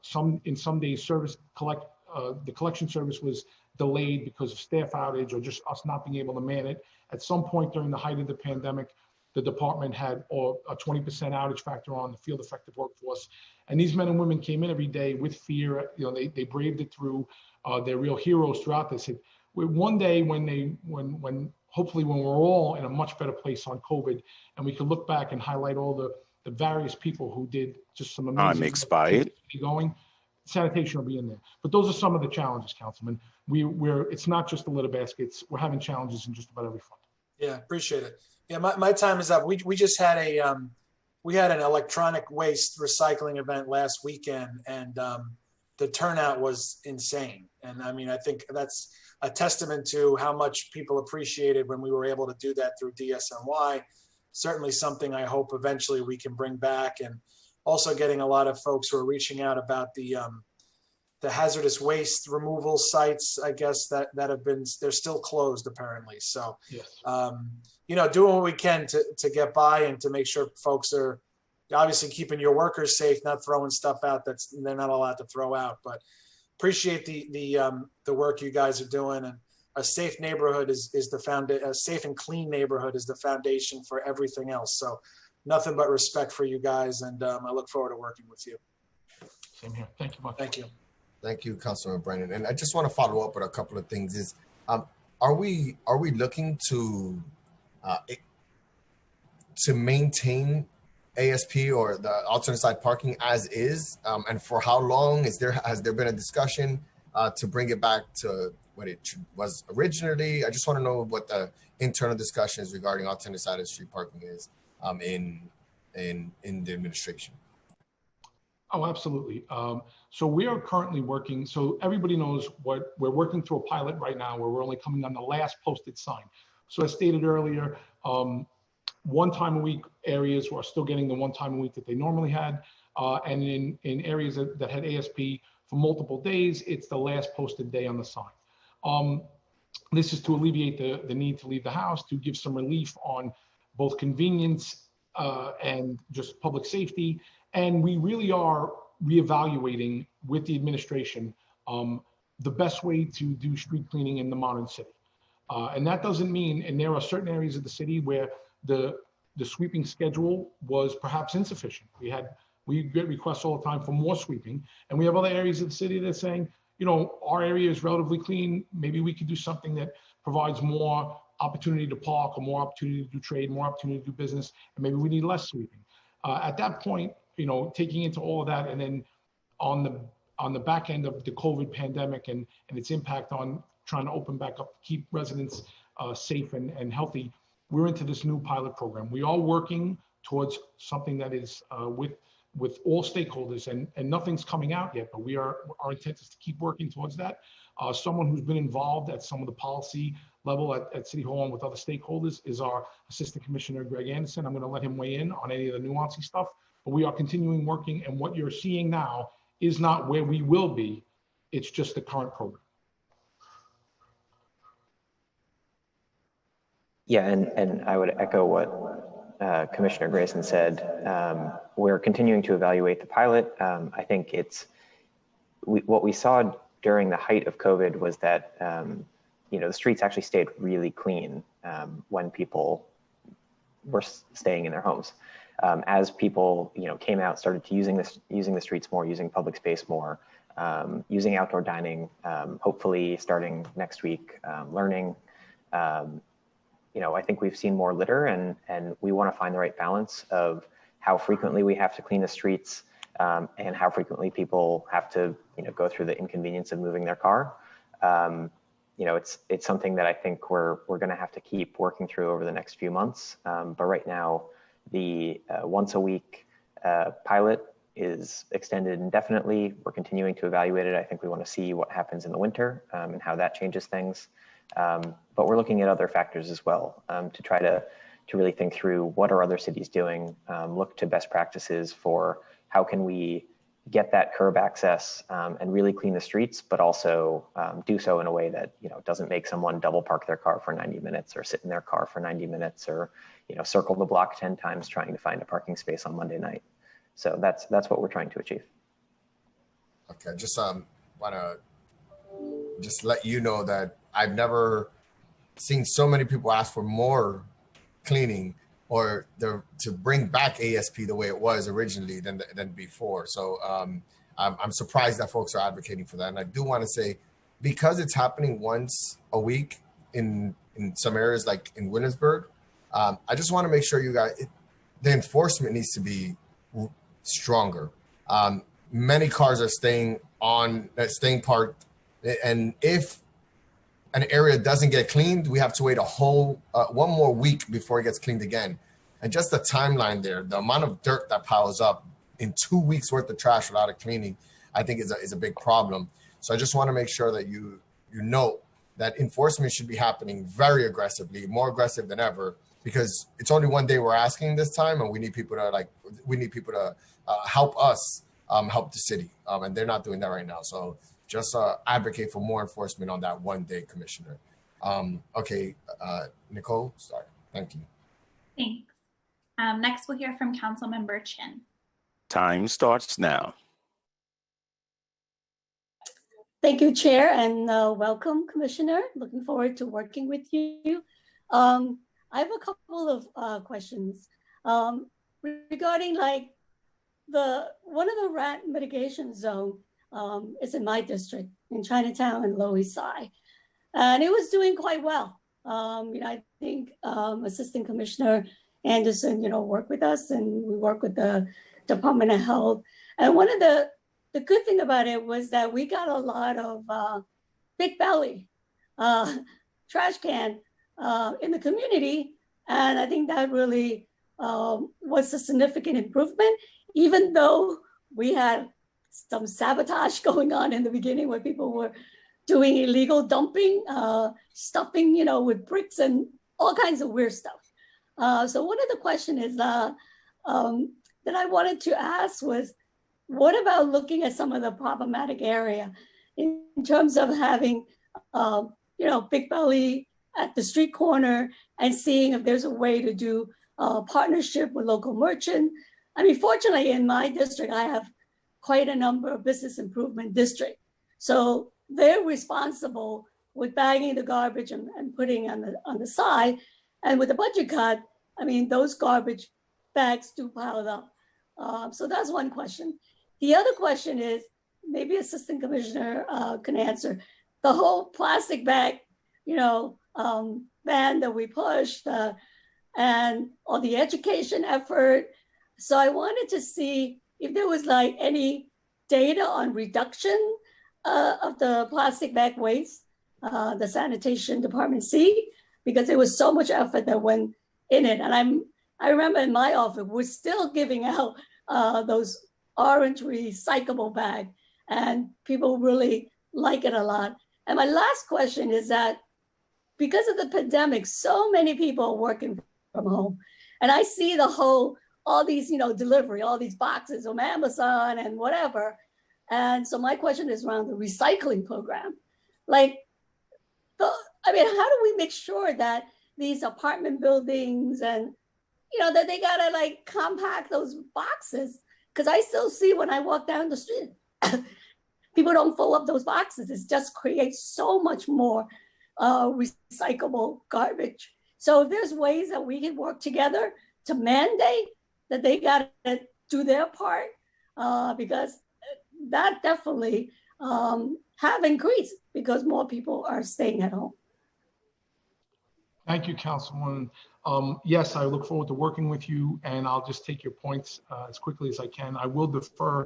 some days the collection service was delayed because of staff outage or just us not being able to man it. At some point during the height of the pandemic, the department had a 20% outage factor on the field effective workforce. And these men and women came in every day with fear. You know, they braved it through. They're real heroes throughout this. One day when hopefully when we're all in a much better place on COVID, and we can look back and highlight all the various people who did just some amazing Time expired. going, sanitation will be in there. But those are some of the challenges, Councilman. It's not just the litter baskets. We're having challenges in just about every front. Yeah, appreciate it. Yeah, my time is up. We just had we had an electronic waste recycling event last weekend, and the turnout was insane. And I mean, I think that's a testament to how much people appreciated when we were able to do that through DSNY. Certainly something I hope eventually we can bring back, and also getting a lot of folks who are reaching out about the hazardous waste removal sites, I guess that have been, they're still closed apparently. So, yes. You know, doing what we can to get by and to make sure folks are obviously keeping your workers safe, not throwing stuff out they're not allowed to throw out. But appreciate the work you guys are doing, and a safe neighborhood is the foundation. A safe and clean neighborhood is the foundation for everything else. So, nothing but respect for you guys, and I look forward to working with you. Same here. Thank you much. Thank you. Thank you, Councilman Brennan. And I just want to follow up with a couple of things. Are we looking to maintain ASP or the alternate side parking as is? And for how long has there been a discussion to bring it back to what it was originally? I just want to know what the internal discussions regarding alternate side of the street parking is in the administration. Oh, absolutely. So we are currently working, so everybody knows what we're working through a pilot right now where we're only coming on the last posted sign. So as stated earlier, 1 time a week areas are still getting the 1 time a week that they normally had. And in areas that had ASP for multiple days, it's the last posted day on the sign. This is to alleviate the need to leave the house, to give some relief on both convenience and just public safety. And we really are reevaluating with the administration the best way to do street cleaning in the modern city. And that doesn't mean, and there are certain areas of the city where the sweeping schedule was perhaps insufficient. We get requests all the time for more sweeping, and we have other areas of the city that are saying, you know, our area is relatively clean. Maybe we could do something that provides more opportunity to park, or more opportunity to do trade, more opportunity to do business, and maybe we need less sweeping. At that point, you know, taking into all of that, and then on the back end of the COVID pandemic and its impact on trying to open back up, keep residents safe and healthy, we're into this new pilot program. We are working towards something that is with all stakeholders, and nothing's coming out yet, but our intent is to keep working towards that. Someone who's been involved at some of the policy level at City Hall and with other stakeholders is our Assistant Commissioner, Greg Anderson. I'm going to let him weigh in on any of the nuancy stuff, but we are continuing working, and what you're seeing now is not where we will be. It's just the current program. Yeah, and I would echo what Commissioner Grayson said. We're continuing to evaluate the pilot. I think what we saw during the height of COVID was that you know, the streets actually stayed really clean when people were staying in their homes. As people, you know, came out, started to using the streets more, using public space more, using outdoor dining, hopefully starting next week, learning. You know, I think we've seen more litter, and we want to find the right balance of how frequently we have to clean the streets and how frequently people have to, you know, go through the inconvenience of moving their car. You know, it's something that I think we're going to have to keep working through over the next few months. But right now, the once a week pilot is extended indefinitely. We're continuing to evaluate it. I think we want to see what happens in the winter and how that changes things. But we're looking at other factors as well to try to really think through what are other cities doing, look to best practices for how can we get that curb access and really clean the streets, but also do so in a way that, you know, doesn't make someone double park their car for 90 minutes or sit in their car for 90 minutes or, you know, circle the block 10 times trying to find a parking space on Monday night. So that's what we're trying to achieve. Okay, just want to just let you know that I've never seen so many people ask for more cleaning or to bring back ASP the way it was originally than before. So I'm surprised that folks are advocating for that. And I do want to say, because it's happening once a week in some areas like in Williamsburg, I just want to make sure you guys, the enforcement needs to be stronger. Many cars are staying parked, and if an area doesn't get cleaned, we have to wait a whole one more week before it gets cleaned again. And just the timeline there, the amount of dirt that piles up in 2 weeks worth of trash without a cleaning, I think is a big problem. So I just want to make sure that you know that enforcement should be happening very aggressively, more aggressive than ever, because it's only one day we're asking this time, and we need people to help us help the city, and they're not doing that right now. So just advocate for more enforcement on that one day, Commissioner. Okay, Nicole, sorry. Thank you. Thanks. Next, we'll hear from Councilmember Chin. Time starts now. Thank you, Chair, and welcome, Commissioner. Looking forward to working with you. I have a couple of questions regarding like one of the rat mitigation zone is in my district in Chinatown and Lower East Side, and it was doing quite well. I think Assistant Commissioner Anderson, worked with us, and we work with the Department of Health. And one of the good thing about it was that we got a lot of big belly trash can in the community, and I think that really was a significant improvement, even though we had some sabotage going on in the beginning where people were doing illegal dumping, stuffing, with bricks and all kinds of weird stuff. So one of the questions is that I wanted to ask was, what about looking at some of the problematic area in terms of having, big belly at the street corner and seeing if there's a way to do a partnership with local merchant. I mean, fortunately in my district, I have quite a number of business improvement districts. So they're responsible with bagging the garbage and putting on the side. And with the budget cut, I mean, those garbage bags do pile up. So that's one question. The other question is, maybe Assistant Commissioner can answer, the whole plastic bag, ban that we pushed and all the education effort. So I wanted to see if there was like any data on reduction of the plastic bag waste, the sanitation department see, because there was so much effort that went in it. And I remember in my office, we're still giving out those orange recyclable bag, and people really like it a lot. And my last question is that because of the pandemic, so many people are working from home, and I see all these, delivery, all these boxes from Amazon and whatever. And so my question is around the recycling program. How do we make sure that these apartment buildings and, that they gotta like compact those boxes? Because I still see when I walk down the street, people don't fill up those boxes. It just creates so much more recyclable garbage. So if there's ways that we can work together to mandate that they got to do their part, because that definitely have increased because more people are staying at home. Thank you, Councilwoman. Yes, I look forward to working with you, and I'll just take your points as quickly as I can. I will defer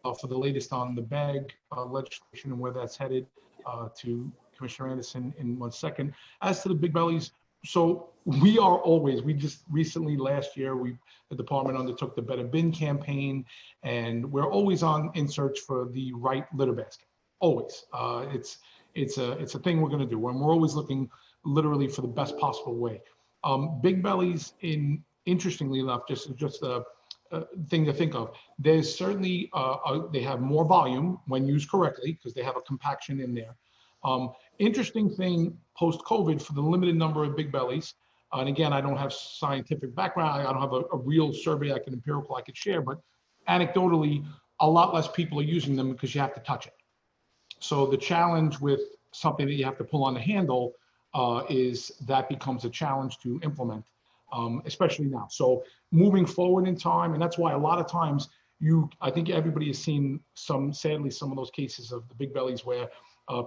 for the latest on the bag legislation and where that's headed to Commissioner Anderson in 1 second. As to the big bellies, so we just recently last year, the department undertook the Better Bin campaign, and we're always in search for the right litter basket. Always, it's a thing we're going to do, and we're always looking literally for the best possible way. Big bellies, interestingly enough, just thing to think of. There's certainly, they have more volume when used correctly because they have a compaction in there. Interesting thing post-COVID for the limited number of big bellies, and again, I don't have scientific background, I don't have a real survey empirical I could share, but anecdotally, a lot less people are using them because you have to touch it. So the challenge with something that you have to pull on the handle is that becomes a challenge to implement, especially now. So moving forward in time, and that's why a lot of times I think everybody has seen sadly, some of those cases of the big bellies where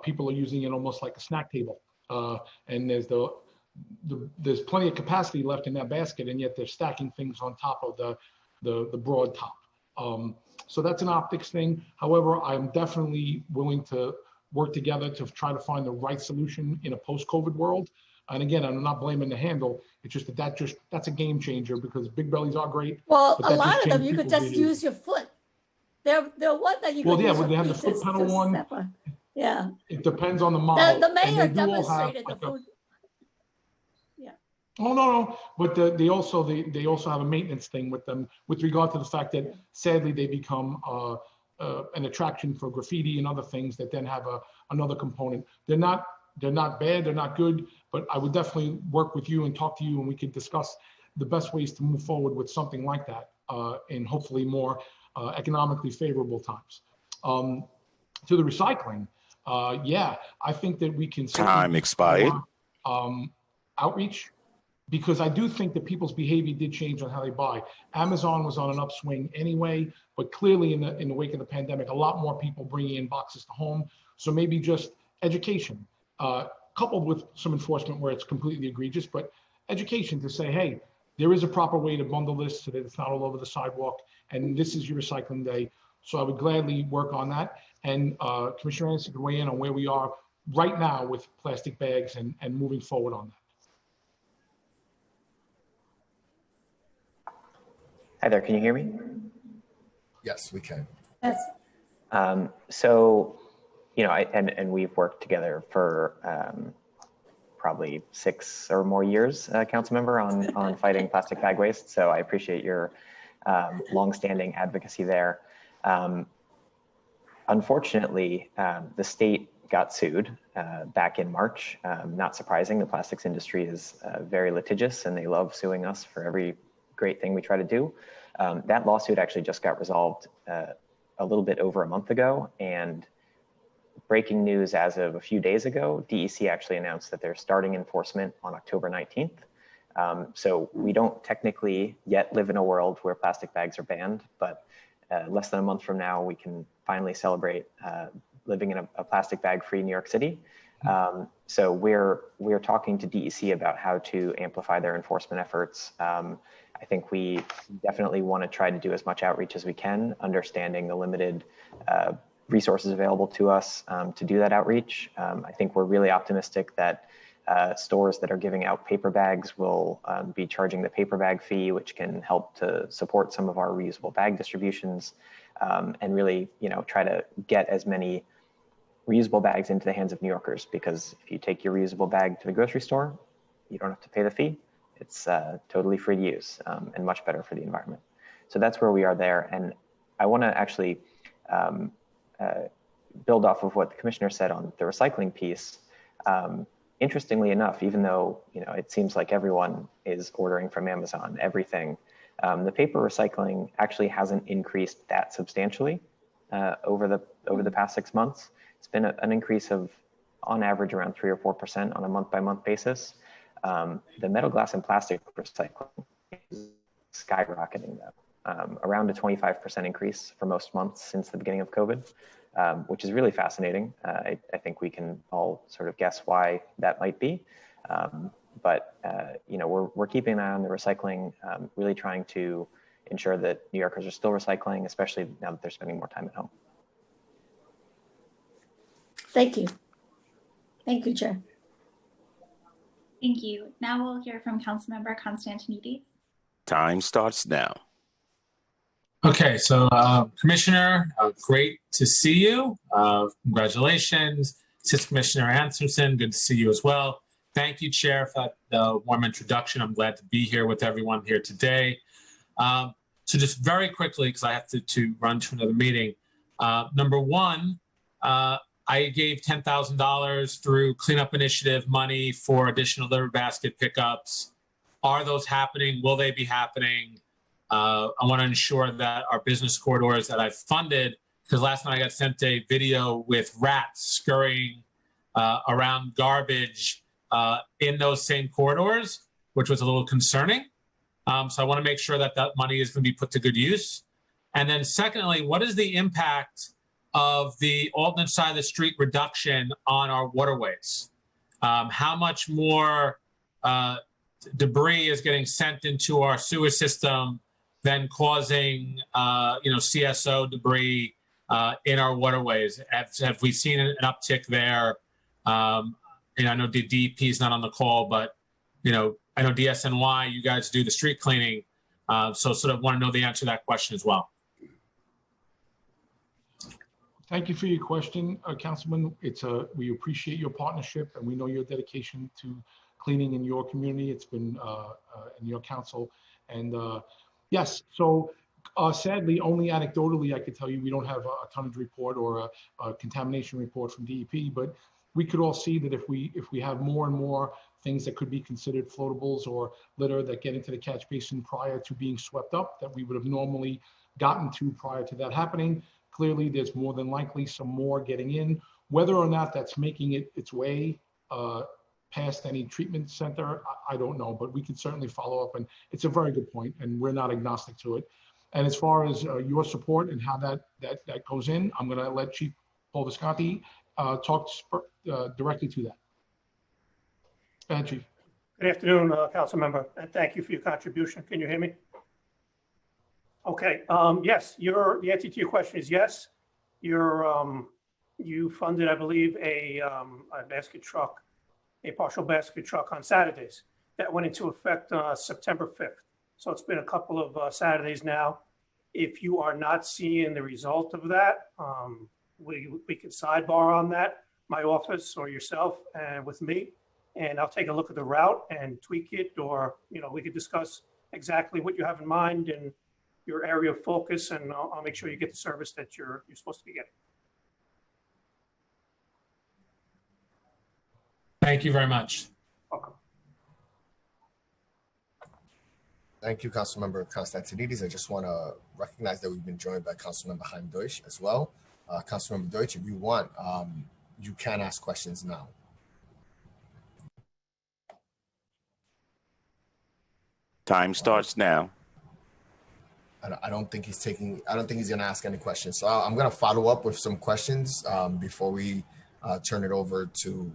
people are using it almost like a snack table. And there's plenty of capacity left in that basket, and yet they're stacking things on top of the broad top. So that's an optics thing. However, I'm definitely willing to work together to try to find the right solution in a post-COVID world. And again, I'm not blaming the handle. It's just that's a game changer because big bellies are great. Well, a lot of them you could just use your foot. They're one that you could use they have the your foot pedal one. Yeah. It depends on the model. The mayor demonstrated the food. Yeah. Oh no, but they also have a maintenance thing with them with regard to the fact that sadly they become an attraction for graffiti and other things that then have another component. They're not bad, they're not good, but I would definitely work with you and talk to you, and we could discuss the best ways to move forward with something like that in hopefully more economically favorable times. To the recycling, I think that we can Time expired. Outreach, because I do think that people's behavior did change on how they buy. Amazon was on an upswing anyway, but clearly in the wake of the pandemic, a lot more people bringing in boxes to home. So maybe just education, coupled with some enforcement where it's completely egregious, but education to say, hey, there is a proper way to bundle this so that it's not all over the sidewalk, and this is your recycling day. So I would gladly work on that. And Commissioner Anderson can weigh in on where we are right now with plastic bags and moving forward on that. Hi there, can you hear me? Yes, we can. Yes. So, and we've worked together for probably 6 or more years, Councilmember, on fighting plastic bag waste. So I appreciate your longstanding advocacy there. Unfortunately, the state got sued back in March. Not surprising, the plastics industry is very litigious and they love suing us for every great thing we try to do. That lawsuit actually just got resolved a little bit over a month ago, and breaking news as of a few days ago, DEC actually announced that they're starting enforcement on October 19th. So we don't technically yet live in a world where plastic bags are banned, but less than a month from now, we can finally celebrate living in a plastic bag-free New York City. So we're talking to DEC about how to amplify their enforcement efforts. I think we definitely want to try to do as much outreach as we can, understanding the limited resources available to us to do that outreach. I think we're really optimistic that stores that are giving out paper bags will be charging the paper bag fee, which can help to support some of our reusable bag distributions, and really, try to get as many reusable bags into the hands of New Yorkers, because if you take your reusable bag to the grocery store, you don't have to pay the fee. It's totally free to use and much better for the environment. So that's where we are there. And I want to actually build off of what the commissioner said on the recycling piece. Interestingly enough, even though it seems like everyone is ordering from Amazon everything, the paper recycling actually hasn't increased that substantially over the past 6 months. It's been an increase of, on average, around 3 or 4% on a month-by-month basis. The metal, glass, and plastic recycling is skyrocketing though, around a 25% increase for most months since the beginning of COVID, which is really fascinating. I think we can all sort of guess why that might be. But we're keeping an eye on the recycling, really trying to ensure that New Yorkers are still recycling, especially now that they're spending more time at home. Thank you. Thank you, Chair. Thank you. Now we'll hear from Councilmember Constantinides. Time starts now. Okay, so Commissioner, great to see you. Congratulations. Assistant Commissioner Anderson, good to see you as well. Thank you, Chair, for the warm introduction. I'm glad to be here with everyone here today. So just very quickly, because I have to run to another meeting. Number one, I gave $10,000 through cleanup initiative money for additional litter basket pickups. Are those happening? Will they be happening? I want to ensure that our business corridors that I've funded, because last night I got sent a video with rats scurrying around garbage in those same corridors, which was a little concerning. So I want to make sure that that money is going to be put to good use. And then secondly, what is the impact of the alternate side of the street reduction on our waterways? How much more debris is getting sent into our sewer system than causing, CSO debris in our waterways? Have we seen an uptick there? I know the DEP is not on the call, but I know DSNY, you guys do the street cleaning, so sort of want to know the answer to that question as well. Thank you for your question, Councilman. We appreciate your partnership, and we know your dedication to cleaning in your community. It's been in your council, and yes. So sadly, only anecdotally, I could tell you we don't have a tonnage report or a contamination report from DEP, but we could all see that if we have more and more things that could be considered floatables or litter that get into the catch basin prior to being swept up, that we would have normally gotten to prior to that happening. Clearly, there's more than likely some more getting in. Whether or not that's making it its way past any treatment center, I don't know, but we could certainly follow up. And it's a very good point, and we're not agnostic to it. And as far as your support and how that goes in, I'm going to let Chief Paul Visconti talk directly to that. Go ahead, Chief. Good afternoon, Council Member, and thank you for your contribution. Can you hear me? Okay. Yes, the answer to your question is yes. You funded, I believe, a basket truck, a partial basket truck on Saturdays that went into effect September 5th. So it's been a couple of Saturdays now. If you are not seeing the result of that, we can sidebar on that, my office or yourself and with me, and I'll take a look at the route and tweak it, or we could discuss exactly what you have in mind and your area of focus, and I'll make sure you get the service that you're supposed to be getting. Thank you very much. Welcome. Thank you, Councilmember Constantinides. I just want to recognize that we've been joined by Councilmember Chaim Deutsch as well. Councilmember Deutsch, if you want, you can ask questions now. Time starts now. I don't think he's going to ask any questions. So I'm going to follow up with some questions before we turn it over to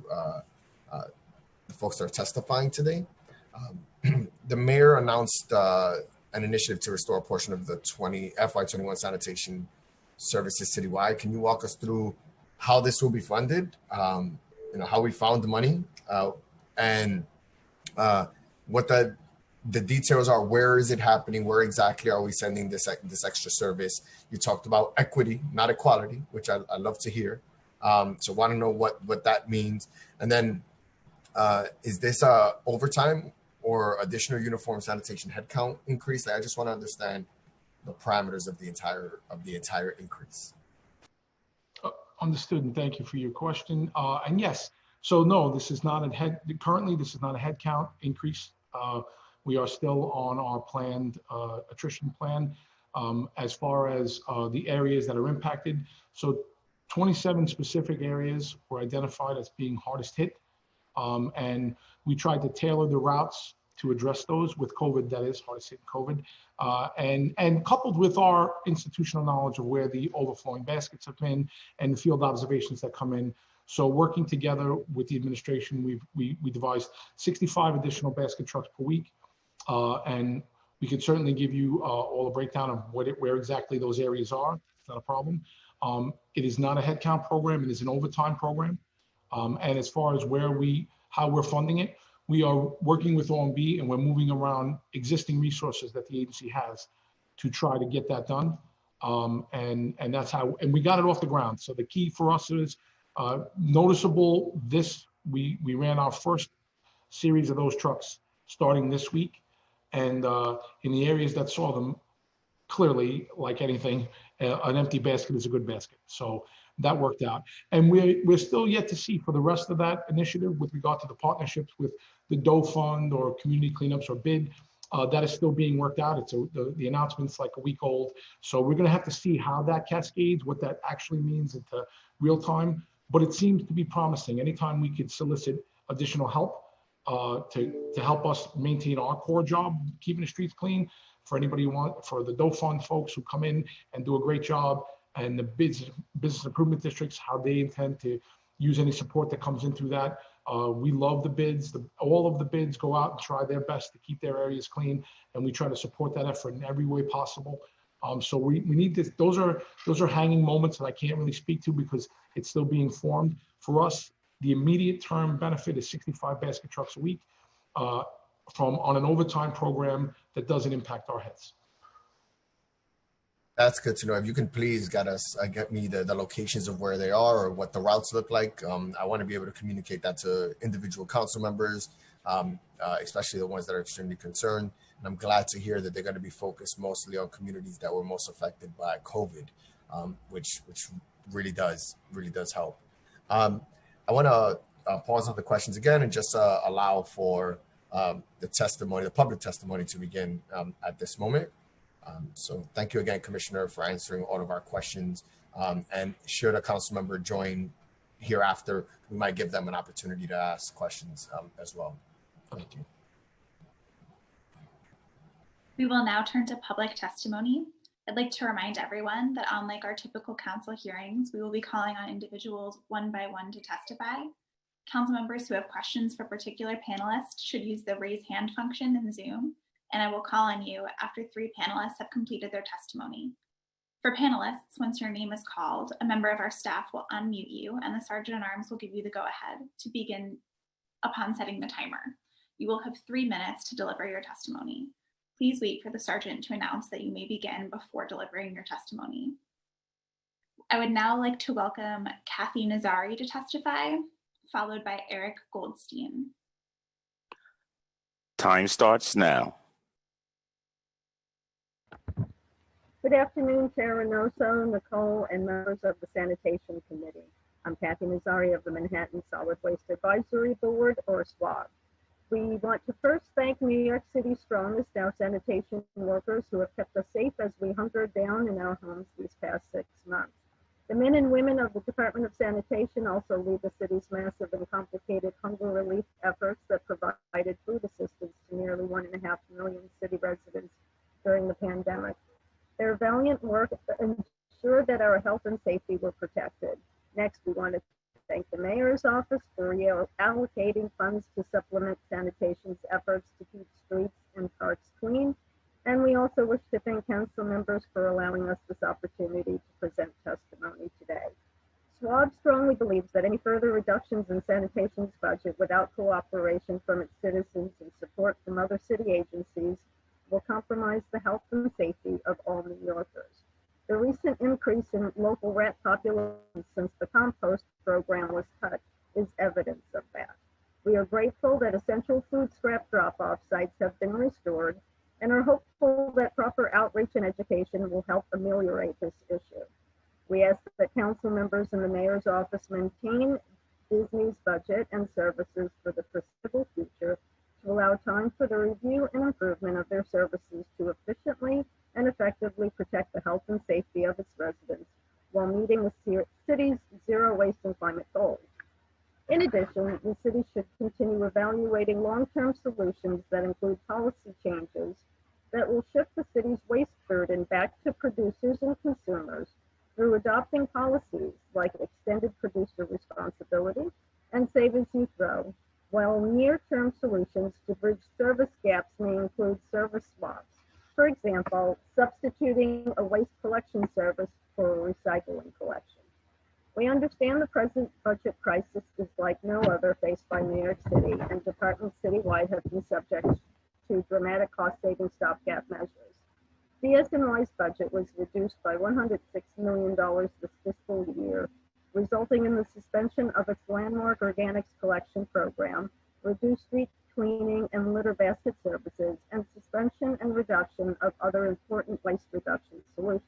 the folks that are testifying today. The mayor announced an initiative to restore a portion of the FY21 sanitation services citywide. Can you walk us through how this will be funded, how we found the money, and what the details are? Where is it happening? Where exactly are we sending this extra service? You talked about equity, not equality, which I love to hear. So want to know what that means. And then is this overtime or additional uniform sanitation headcount increase? I just want to understand the parameters of the entire increase. Understood, and thank you for your question. And yes, so no, this is not currently this is not a headcount increase. We are still on our planned attrition plan. As far as the areas that are impacted, so 27 specific areas were identified as being hardest hit, and we tried to tailor the routes to address those with COVID, that is hardest hit COVID, and coupled with our institutional knowledge of where the overflowing baskets have been and the field observations that come in. So working together with the administration, we devised 65 additional basket trucks per week. And we can certainly give you all a breakdown of where exactly those areas are. It's not a problem. It is not a headcount program. It is an overtime program. And as far as how we're funding it, we are working with OMB, and we're moving around existing resources that the agency has to try to get that done. And that's how, and we got it off the ground. So the key for us is noticeable. We ran our first series of those trucks starting this week. And in the areas that saw them clearly, like anything, an empty basket is a good basket. So that worked out. And we're still yet to see for the rest of that initiative with regard to the partnerships with the Doe Fund or community cleanups or bid. That is still being worked out. It's the announcement's like a week old. So we're going to have to see how that cascades, what that actually means into real time. But it seems to be promising. Anytime we could solicit additional help to help us maintain our core job, keeping the streets clean, for anybody who for the Doe Fund folks who come in and do a great job, and the business improvement districts, how they intend to use any support that comes in through that. We love the bids. All of the bids go out and try their best to keep their areas clean, and we try to support that effort in every way possible. So we need this. Those are hanging moments that I can't really speak to because it's still being formed. For us, the immediate term benefit is 65 basket trucks a week on an overtime program that doesn't impact our heads. That's good to know. If you can please get me the locations of where they are or what the routes look like. I want to be able to communicate that to individual council members, especially the ones that are extremely concerned. And I'm glad to hear that they're going to be focused mostly on communities that were most affected by COVID, which really does help. I want to pause on the questions again and just allow for the public testimony to begin at this moment. So thank you again, Commissioner, for answering all of our questions. And should a council member join hereafter, we might give them an opportunity to ask questions as well. Thank you. We will now turn to public testimony. I'd like to remind everyone that unlike our typical council hearings, we will be calling on individuals one by one to testify. Council members who have questions for particular panelists should use the raise hand function in Zoom, and I will call on you after 3 panelists have completed their testimony. For panelists, once your name is called, a member of our staff will unmute you and the Sergeant-at-Arms will give you the go-ahead to begin upon setting the timer. You will have 3 minutes to deliver your testimony. Please wait for the Sergeant to announce that you may begin before delivering your testimony. I would now like to welcome Kathy Nazari to testify, followed by Eric Goldstein. Time starts now. Good afternoon, Chair Reynoso, Nicole, and members of the Sanitation Committee. I'm Kathy Nazari of the Manhattan Solid Waste Advisory Board, or SWAB. We want to first thank New York City strongest, our sanitation workers who have kept us safe as we hunkered down in our homes these past 6 months. The men and women of the Department of Sanitation also lead the city's massive and complicated hunger relief efforts that provided food assistance to nearly 1.5 million city residents during the pandemic. Their valiant work ensured that our health and safety were protected. Next, we want to thank the Mayor's Office for allocating funds to supplement sanitation's efforts to keep streets and parks clean. And we also wish to thank council members for allowing us this opportunity to present testimony today. SWAB strongly believes that any further reductions in sanitation's budget without cooperation from its citizens and support from other city agencies will compromise the health and safety of all New Yorkers. The recent increase in local rat populations since the compost program was cut is evidence of that. We are grateful that essential food scrap drop-off sites have been restored and are hopeful that proper outreach and education will help ameliorate this issue. We ask that council members in the Mayor's Office maintain Disney's budget and services for the foreseeable future to allow time for the review and improvement of their services to efficiently and effectively protect the health and safety of its residents while meeting the city's zero waste and climate goals. In addition, the city should continue evaluating long-term solutions that include policy changes that will shift the city's waste burden back to producers and consumers through adopting policies like extended producer responsibility and save as you throw, while near-term solutions to bridge service gaps may include service swaps. For example, substituting a waste collection service for a recycling collection. We understand the present budget crisis is like no other faced by New York City, and departments citywide have been subject to dramatic cost-saving stopgap measures. DSNY's budget was reduced by $106 million this fiscal year, resulting in the suspension of its landmark organics collection program, reduced street cleaning, and litter basket services, and suspension and reduction of other important waste reduction solutions.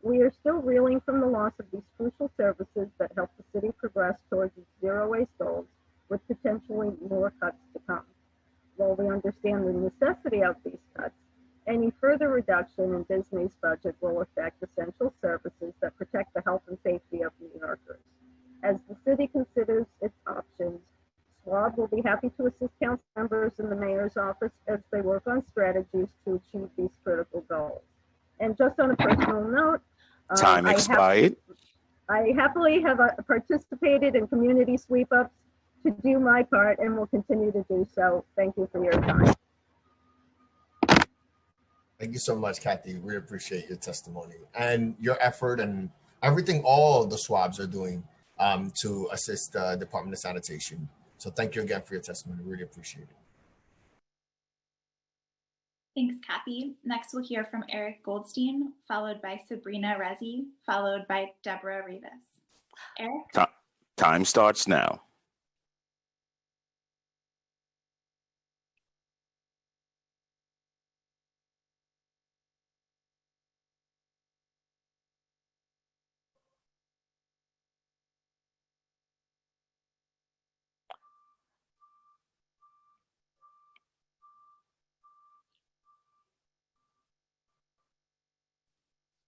We are still reeling from the loss of these crucial services that help the city progress towards its zero waste goals, with potentially more cuts to come. While we understand the necessity of these cuts, any further reduction in Disney's budget will affect essential services that protect the health and safety of New Yorkers. As the city considers its options, SWAB will be happy to assist council members in the mayor's office as they work on strategies to achieve these critical goals. And just on a personal note, Time expired. I happily have participated in community sweep-ups to do my part and will continue to do so. Thank you for your time. Thank you so much, Kathy. We appreciate your testimony and your effort and everything all the SWABs are doing to assist the Department of Sanitation. So thank you again for your testimony. Really appreciate it. Thanks, Kathy. Next, we'll hear from Eric Goldstein, followed by Sabrina Rezi, followed by Deborah Rivas. Eric? Time starts now.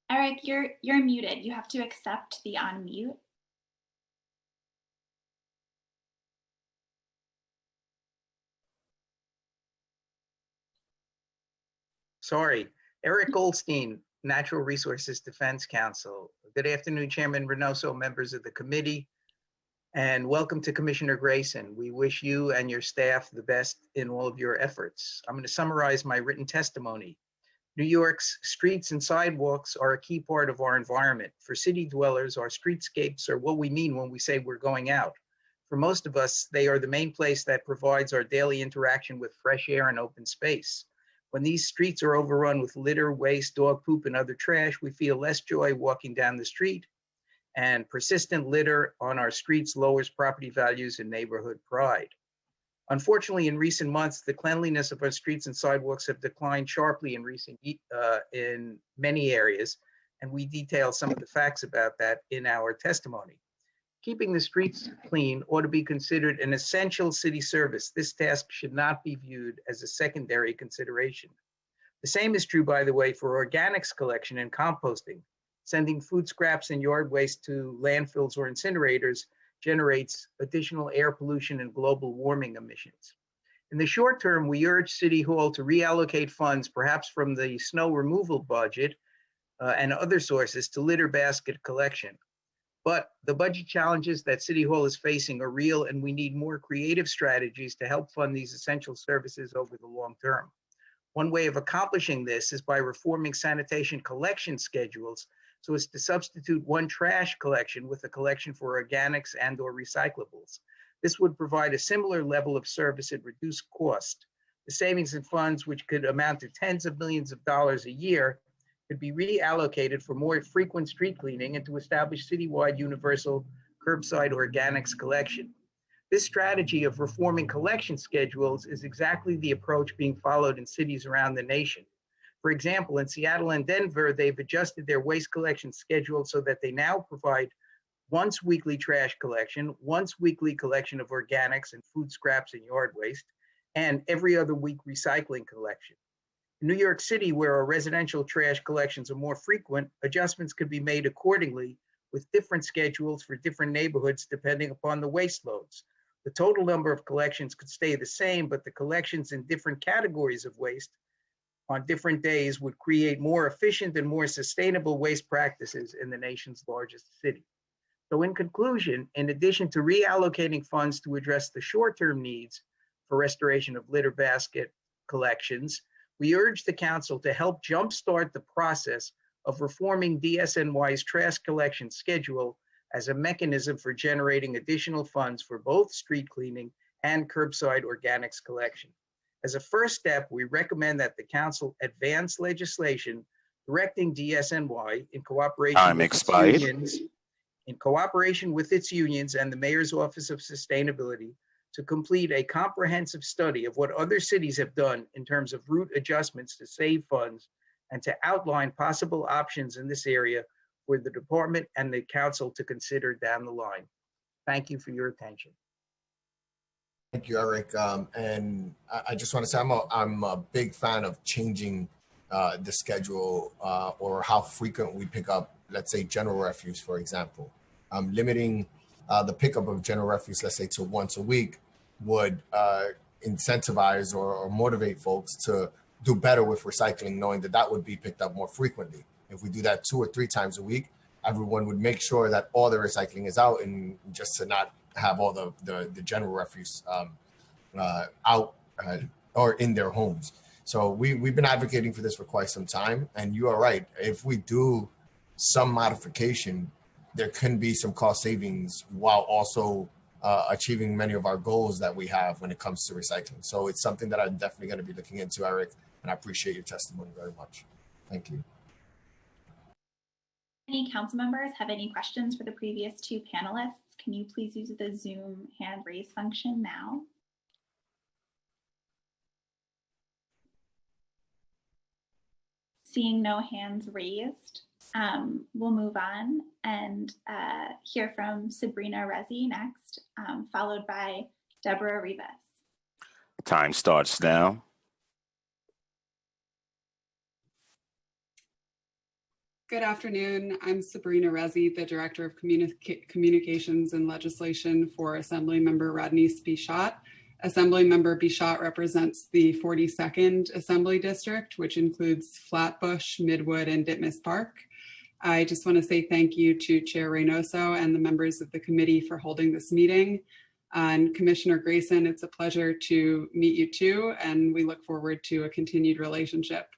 Eric, you're muted. You have to accept the unmute. Sorry, Eric Goldstein, Natural Resources Defense Council. Good afternoon, Chairman Reynoso, members of the committee, and welcome to Commissioner Grayson. We wish you and your staff the best in all of your efforts. I'm going to summarize my written testimony. New York's streets and sidewalks are a key part of our environment. For city dwellers, our streetscapes are what we mean when we say we're going out. For most of us, they are the main place that provides our daily interaction with fresh air and open space. When these streets are overrun with litter, waste, dog poop, and other trash, we feel less joy walking down the street, and persistent litter on our streets lowers property values and neighborhood pride. Unfortunately, in recent months, the cleanliness of our streets and sidewalks have declined sharply in many areas, and we detail some of the facts about that in our testimony. Keeping the streets clean ought to be considered an essential city service. This task should not be viewed as a secondary consideration. The same is true, by the way, for organics collection and composting. Sending food scraps and yard waste to landfills or incinerators generates additional air pollution and global warming emissions. In the short term, we urge City Hall to reallocate funds, perhaps from the snow removal budget and other sources, to litter basket collection. But the budget challenges that City Hall is facing are real, and we need more creative strategies to help fund these essential services over the long term. One way of accomplishing this is by reforming sanitation collection schedules so as to substitute one trash collection with a collection for organics and or recyclables. This would provide a similar level of service at reduced cost. The savings in funds, which could amount to tens of millions of dollars a year, could be reallocated for more frequent street cleaning and to establish citywide universal curbside organics collection. This strategy of reforming collection schedules is exactly the approach being followed in cities around the nation. For example, in Seattle and Denver, they've adjusted their waste collection schedule so that they now provide once weekly trash collection, once weekly collection of organics and food scraps and yard waste, and every other week recycling collection. In New York City, where our residential trash collections are more frequent, adjustments could be made accordingly with different schedules for different neighborhoods depending upon the waste loads. The total number of collections could stay the same, but the collections in different categories of waste on different days would create more efficient and more sustainable waste practices in the nation's largest city. So in conclusion, in addition to reallocating funds to address the short-term needs for restoration of litter basket collections, we urge the council to help jumpstart the process of reforming DSNY's trash collection schedule as a mechanism for generating additional funds for both street cleaning and curbside organics collection. As a first step, we recommend that the council advance legislation directing DSNY in cooperation with its unions and the Mayor's Office of Sustainability to complete a comprehensive study of what other cities have done in terms of route adjustments to save funds and to outline possible options in this area for the department and the council to consider down the line. Thank you for your attention. Thank you, Eric. And I just want to say I'm a big fan of changing the schedule or how frequent we pick up, let's say, general refuse, for example. Limiting the pickup of general refuse, let's say, to once a week would incentivize or motivate folks to do better with recycling, knowing that that would be picked up more frequently. If we do that 2 or 3 times a week, everyone would make sure that all the recycling is out, and just to not have all the general refuse out or in their homes. So we've been advocating for this for quite some time. And you are right. If we do some modification, there can be some cost savings while also achieving many of our goals that we have when it comes to recycling. So it's something that I'm definitely going to be looking into, Eric, and I appreciate your testimony very much. Thank you. Any council members have any questions for the previous 2 panelists? Can you please use the Zoom hand raise function now? Seeing no hands raised, we'll move on and hear from Sabrina Rezi next, followed by Deborah Rivas. Time starts now. Good afternoon. I'm Sabrina Rezi, the Director of Communications and Legislation for Assemblymember Radnise Bichat. Assemblymember Bichat represents the 42nd Assembly District, which includes Flatbush, Midwood, and Ditmas Park. I just want to say thank you to Chair Reynoso and the members of the committee for holding this meeting. And Commissioner Grayson, it's a pleasure to meet you too, and we look forward to a continued relationship.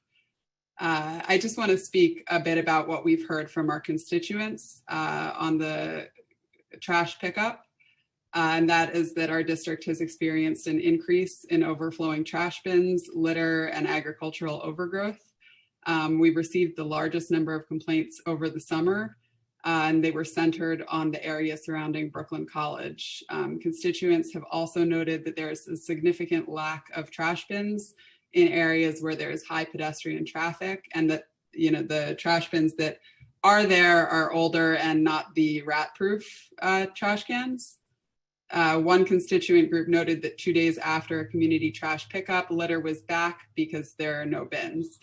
I just want to speak a bit about what we've heard from our constituents on the trash pickup. And that is that our district has experienced an increase in overflowing trash bins, litter, and agricultural overgrowth. We've received the largest number of complaints over the summer, and they were centered on the area surrounding Brooklyn College. Constituents have also noted that there's a significant lack of trash bins in areas where there is high pedestrian traffic, and that, you know, the trash bins that are there are older and not the rat-proof trash cans. One constituent group noted that 2 days after a community trash pickup, litter was back because there are no bins.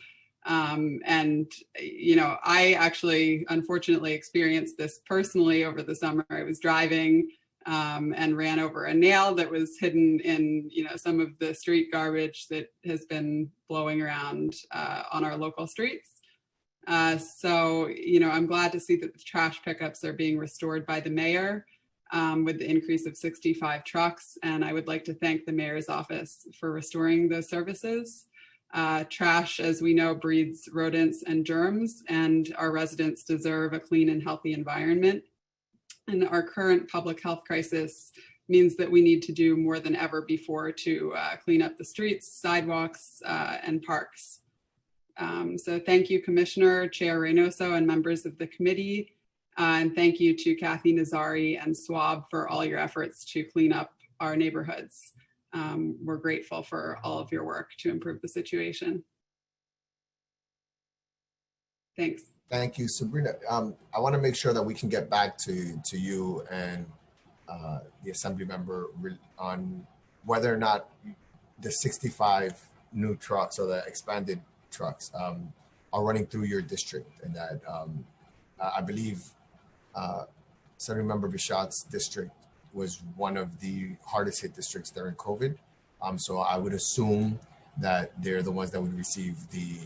And, you know, I actually unfortunately experienced this personally over the summer. I was driving and ran over a nail that was hidden in, you know, some of the street garbage that has been blowing around on our local streets. So, you know, I'm glad to see that the trash pickups are being restored by the mayor with the increase of 65 trucks. And I would like to thank the mayor's office for restoring those services. Trash, as we know, breeds rodents and germs, and our residents deserve a clean and healthy environment. And our current public health crisis means that we need to do more than ever before to clean up the streets, sidewalks, and parks. So thank you, Commissioner, Chair Reynoso, and members of the committee. And thank you to Kathy Nazari and SWAB for all your efforts to clean up our neighborhoods. We're grateful for all of your work to improve the situation. Thanks. Thank you, Sabrina. I want to make sure that we can get back to you and the Assembly member on whether or not the 65 new trucks or the expanded trucks are running through your district, and that I believe Assembly-member Bichat's district was one of the hardest hit districts during COVID. So I would assume that they're the ones that would receive the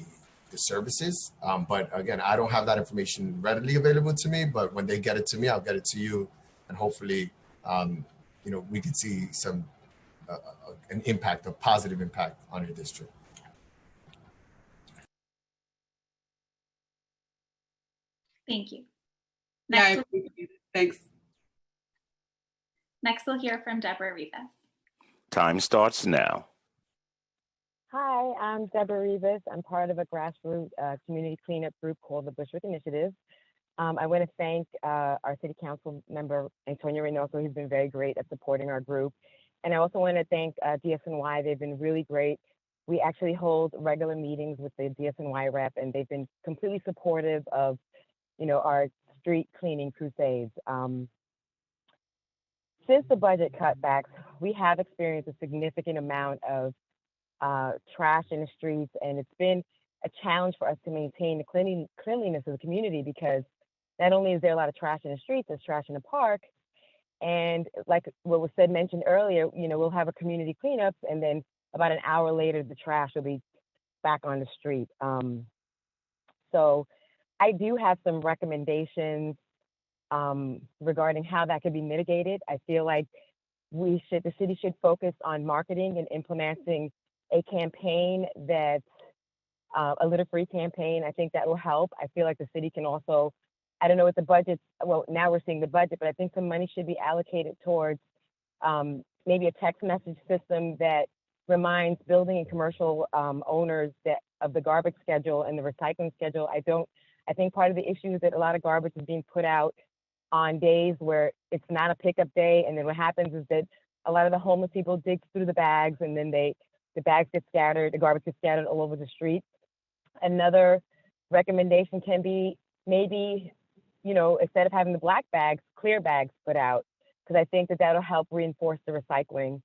services. But again, I don't have that information readily available to me, but when they get it to me, I'll get it to you. And hopefully, you know, we could see some, an impact, a positive impact on your district. Thank you. Yeah, thanks. Next, we'll hear from Deborah Rivas. Time starts now. Hi, I'm Deborah Rivas. I'm part of a grassroots community cleanup group called the Bushwick Initiative. I want to thank our City Council member, Antonio Reynoso, who's been very great at supporting our group. And I also want to thank DSNY. They've been really great. We actually hold regular meetings with the DSNY rep, and they've been completely supportive of, our street cleaning crusades. Since the budget cutbacks, we have experienced a significant amount of trash in the streets, and it's been a challenge for us to maintain the cleanliness of the community, because not only is there a lot of trash in the streets, there's trash in the park. And like what was mentioned earlier, we'll have a community cleanup, and then about an hour later, the trash will be back on the street. So I do have some recommendations regarding how that could be mitigated. I feel like the city should focus on marketing and implementing a campaign that's a litter-free campaign. I think that will help. I feel like the city can also, I don't know what the budget, well, now we're seeing the budget, but I think some money should be allocated towards maybe a text message system that reminds building and commercial owners of the garbage schedule and the recycling schedule. I think part of the issue is that a lot of garbage is being put out on days where it's not a pickup day. And then what happens is that a lot of the homeless people dig through the bags, and then the bags get scattered, the garbage gets scattered all over the street. Another recommendation can be maybe, instead of having the black bags, clear bags put out, because I think that that'll help reinforce the recycling.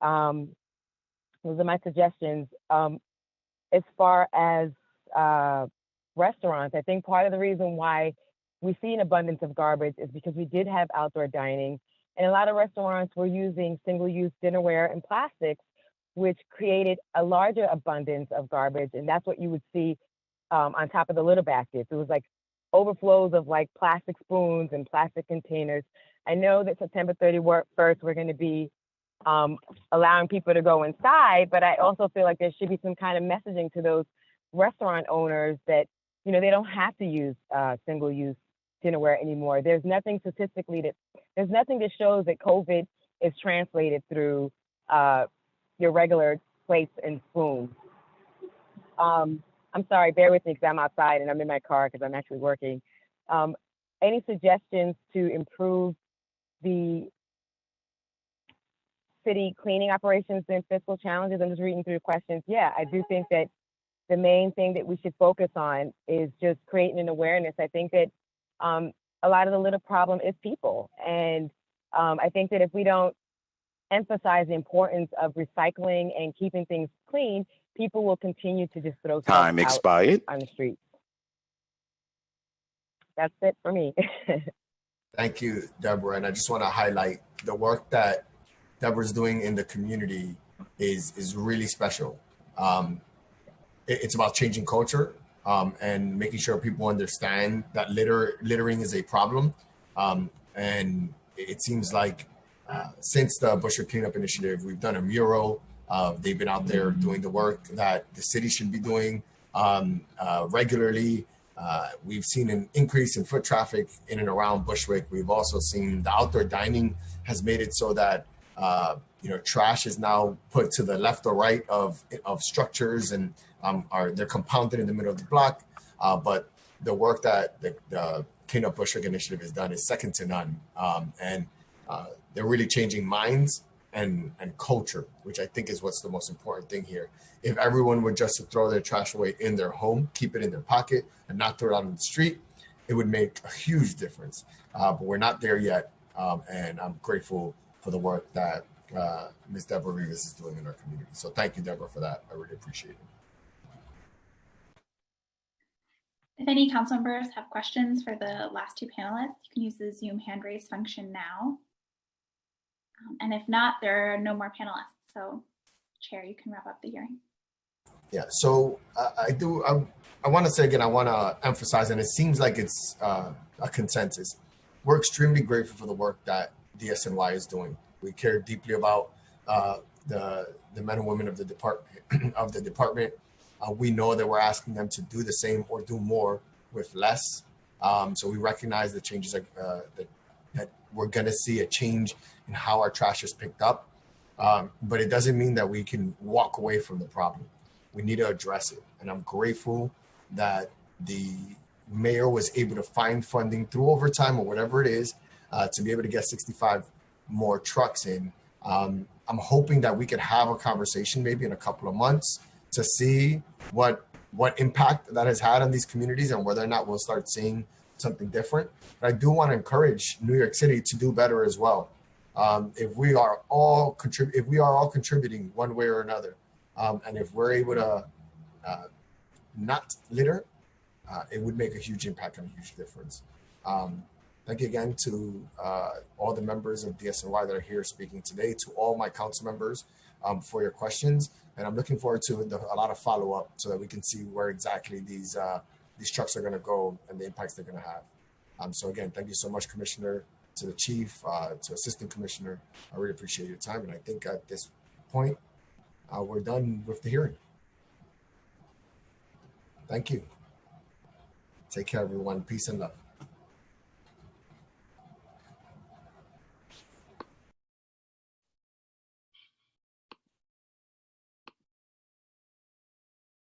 Those are my suggestions. As far as restaurants, I think part of the reason why we see an abundance of garbage is because we did have outdoor dining, and a lot of restaurants were using single-use dinnerware and plastics, which created a larger abundance of garbage. And that's what you would see on top of the litter baskets. It was like overflows of like plastic spoons and plastic containers. I know that September 31st, we're going to be allowing people to go inside, but I also feel like there should be some kind of messaging to those restaurant owners that, they don't have to use single-use dinnerware anymore. There's nothing that shows that COVID is translated through your regular plates and spoons. I'm sorry, bear with me because I'm outside and I'm in my car because I'm actually working. Any suggestions to improve the city cleaning operations and fiscal challenges? I'm just reading through the questions. Yeah, I do think that the main thing that we should focus on is just creating an awareness. I think that a lot of the litter problem is people. And I think that if we don't emphasize the importance of recycling and keeping things clean, people will continue to just throw stuff Time expired. out on the street. That's it for me. Thank you, Deborah. And I just want to highlight the work that Deborah's doing in the community is really special. It's about changing culture and making sure people understand that littering is a problem. And it seems like since the Bushwick Cleanup Initiative, we've done a mural. They've been out there doing the work that the city should be doing regularly. We've seen an increase in foot traffic in and around Bushwick. We've also seen the outdoor dining has made it so that trash is now put to the left or right of structures, and they're compounded in the middle of the block. But the work that the Clean Up Bushwick Initiative has done is second to none. And they're really changing minds and culture, which I think is what's the most important thing here. If everyone were just to throw their trash away in their home, keep it in their pocket, and not throw it out on the street, it would make a huge difference. But we're not there yet, and I'm grateful for the work that Ms. Deborah Rivas is doing in our community. So thank you, Deborah, for that. I really appreciate it. If any council members have questions for the last two panelists, you can use the Zoom hand raise function now. And if not, there are no more panelists. So Chair, you can wrap up the hearing. Yeah, so I want to say again, I want to emphasize, and it seems like it's a consensus. We're extremely grateful for the work that DSNY is doing. We care deeply about the men and women of the department. We know that we're asking them to do the same or do more with less. So we recognize the changes that we're going to see a change in how our trash is picked up. But it doesn't mean that we can walk away from the problem. We need to address it. And I'm grateful that the mayor was able to find funding through overtime or whatever it is to be able to get 65 more trucks in I'm hoping that we could have a conversation maybe in a couple of months to see what impact that has had on these communities and whether or not we'll start seeing something different. But I do want to encourage New York City to do better as well. If we are all contributing one way or another, and if we're able to not litter, it would make a huge impact and a huge difference. Thank you again to all the members of DSNY that are here speaking today, to all my council members for your questions. And I'm looking forward to a lot of follow-up so that we can see where exactly these trucks are going to go and the impacts they're going to have. So again, thank you so much, Commissioner, to the Chief, to Assistant Commissioner. I really appreciate your time. And I think at this point, we're done with the hearing. Thank you. Take care, everyone. Peace and love.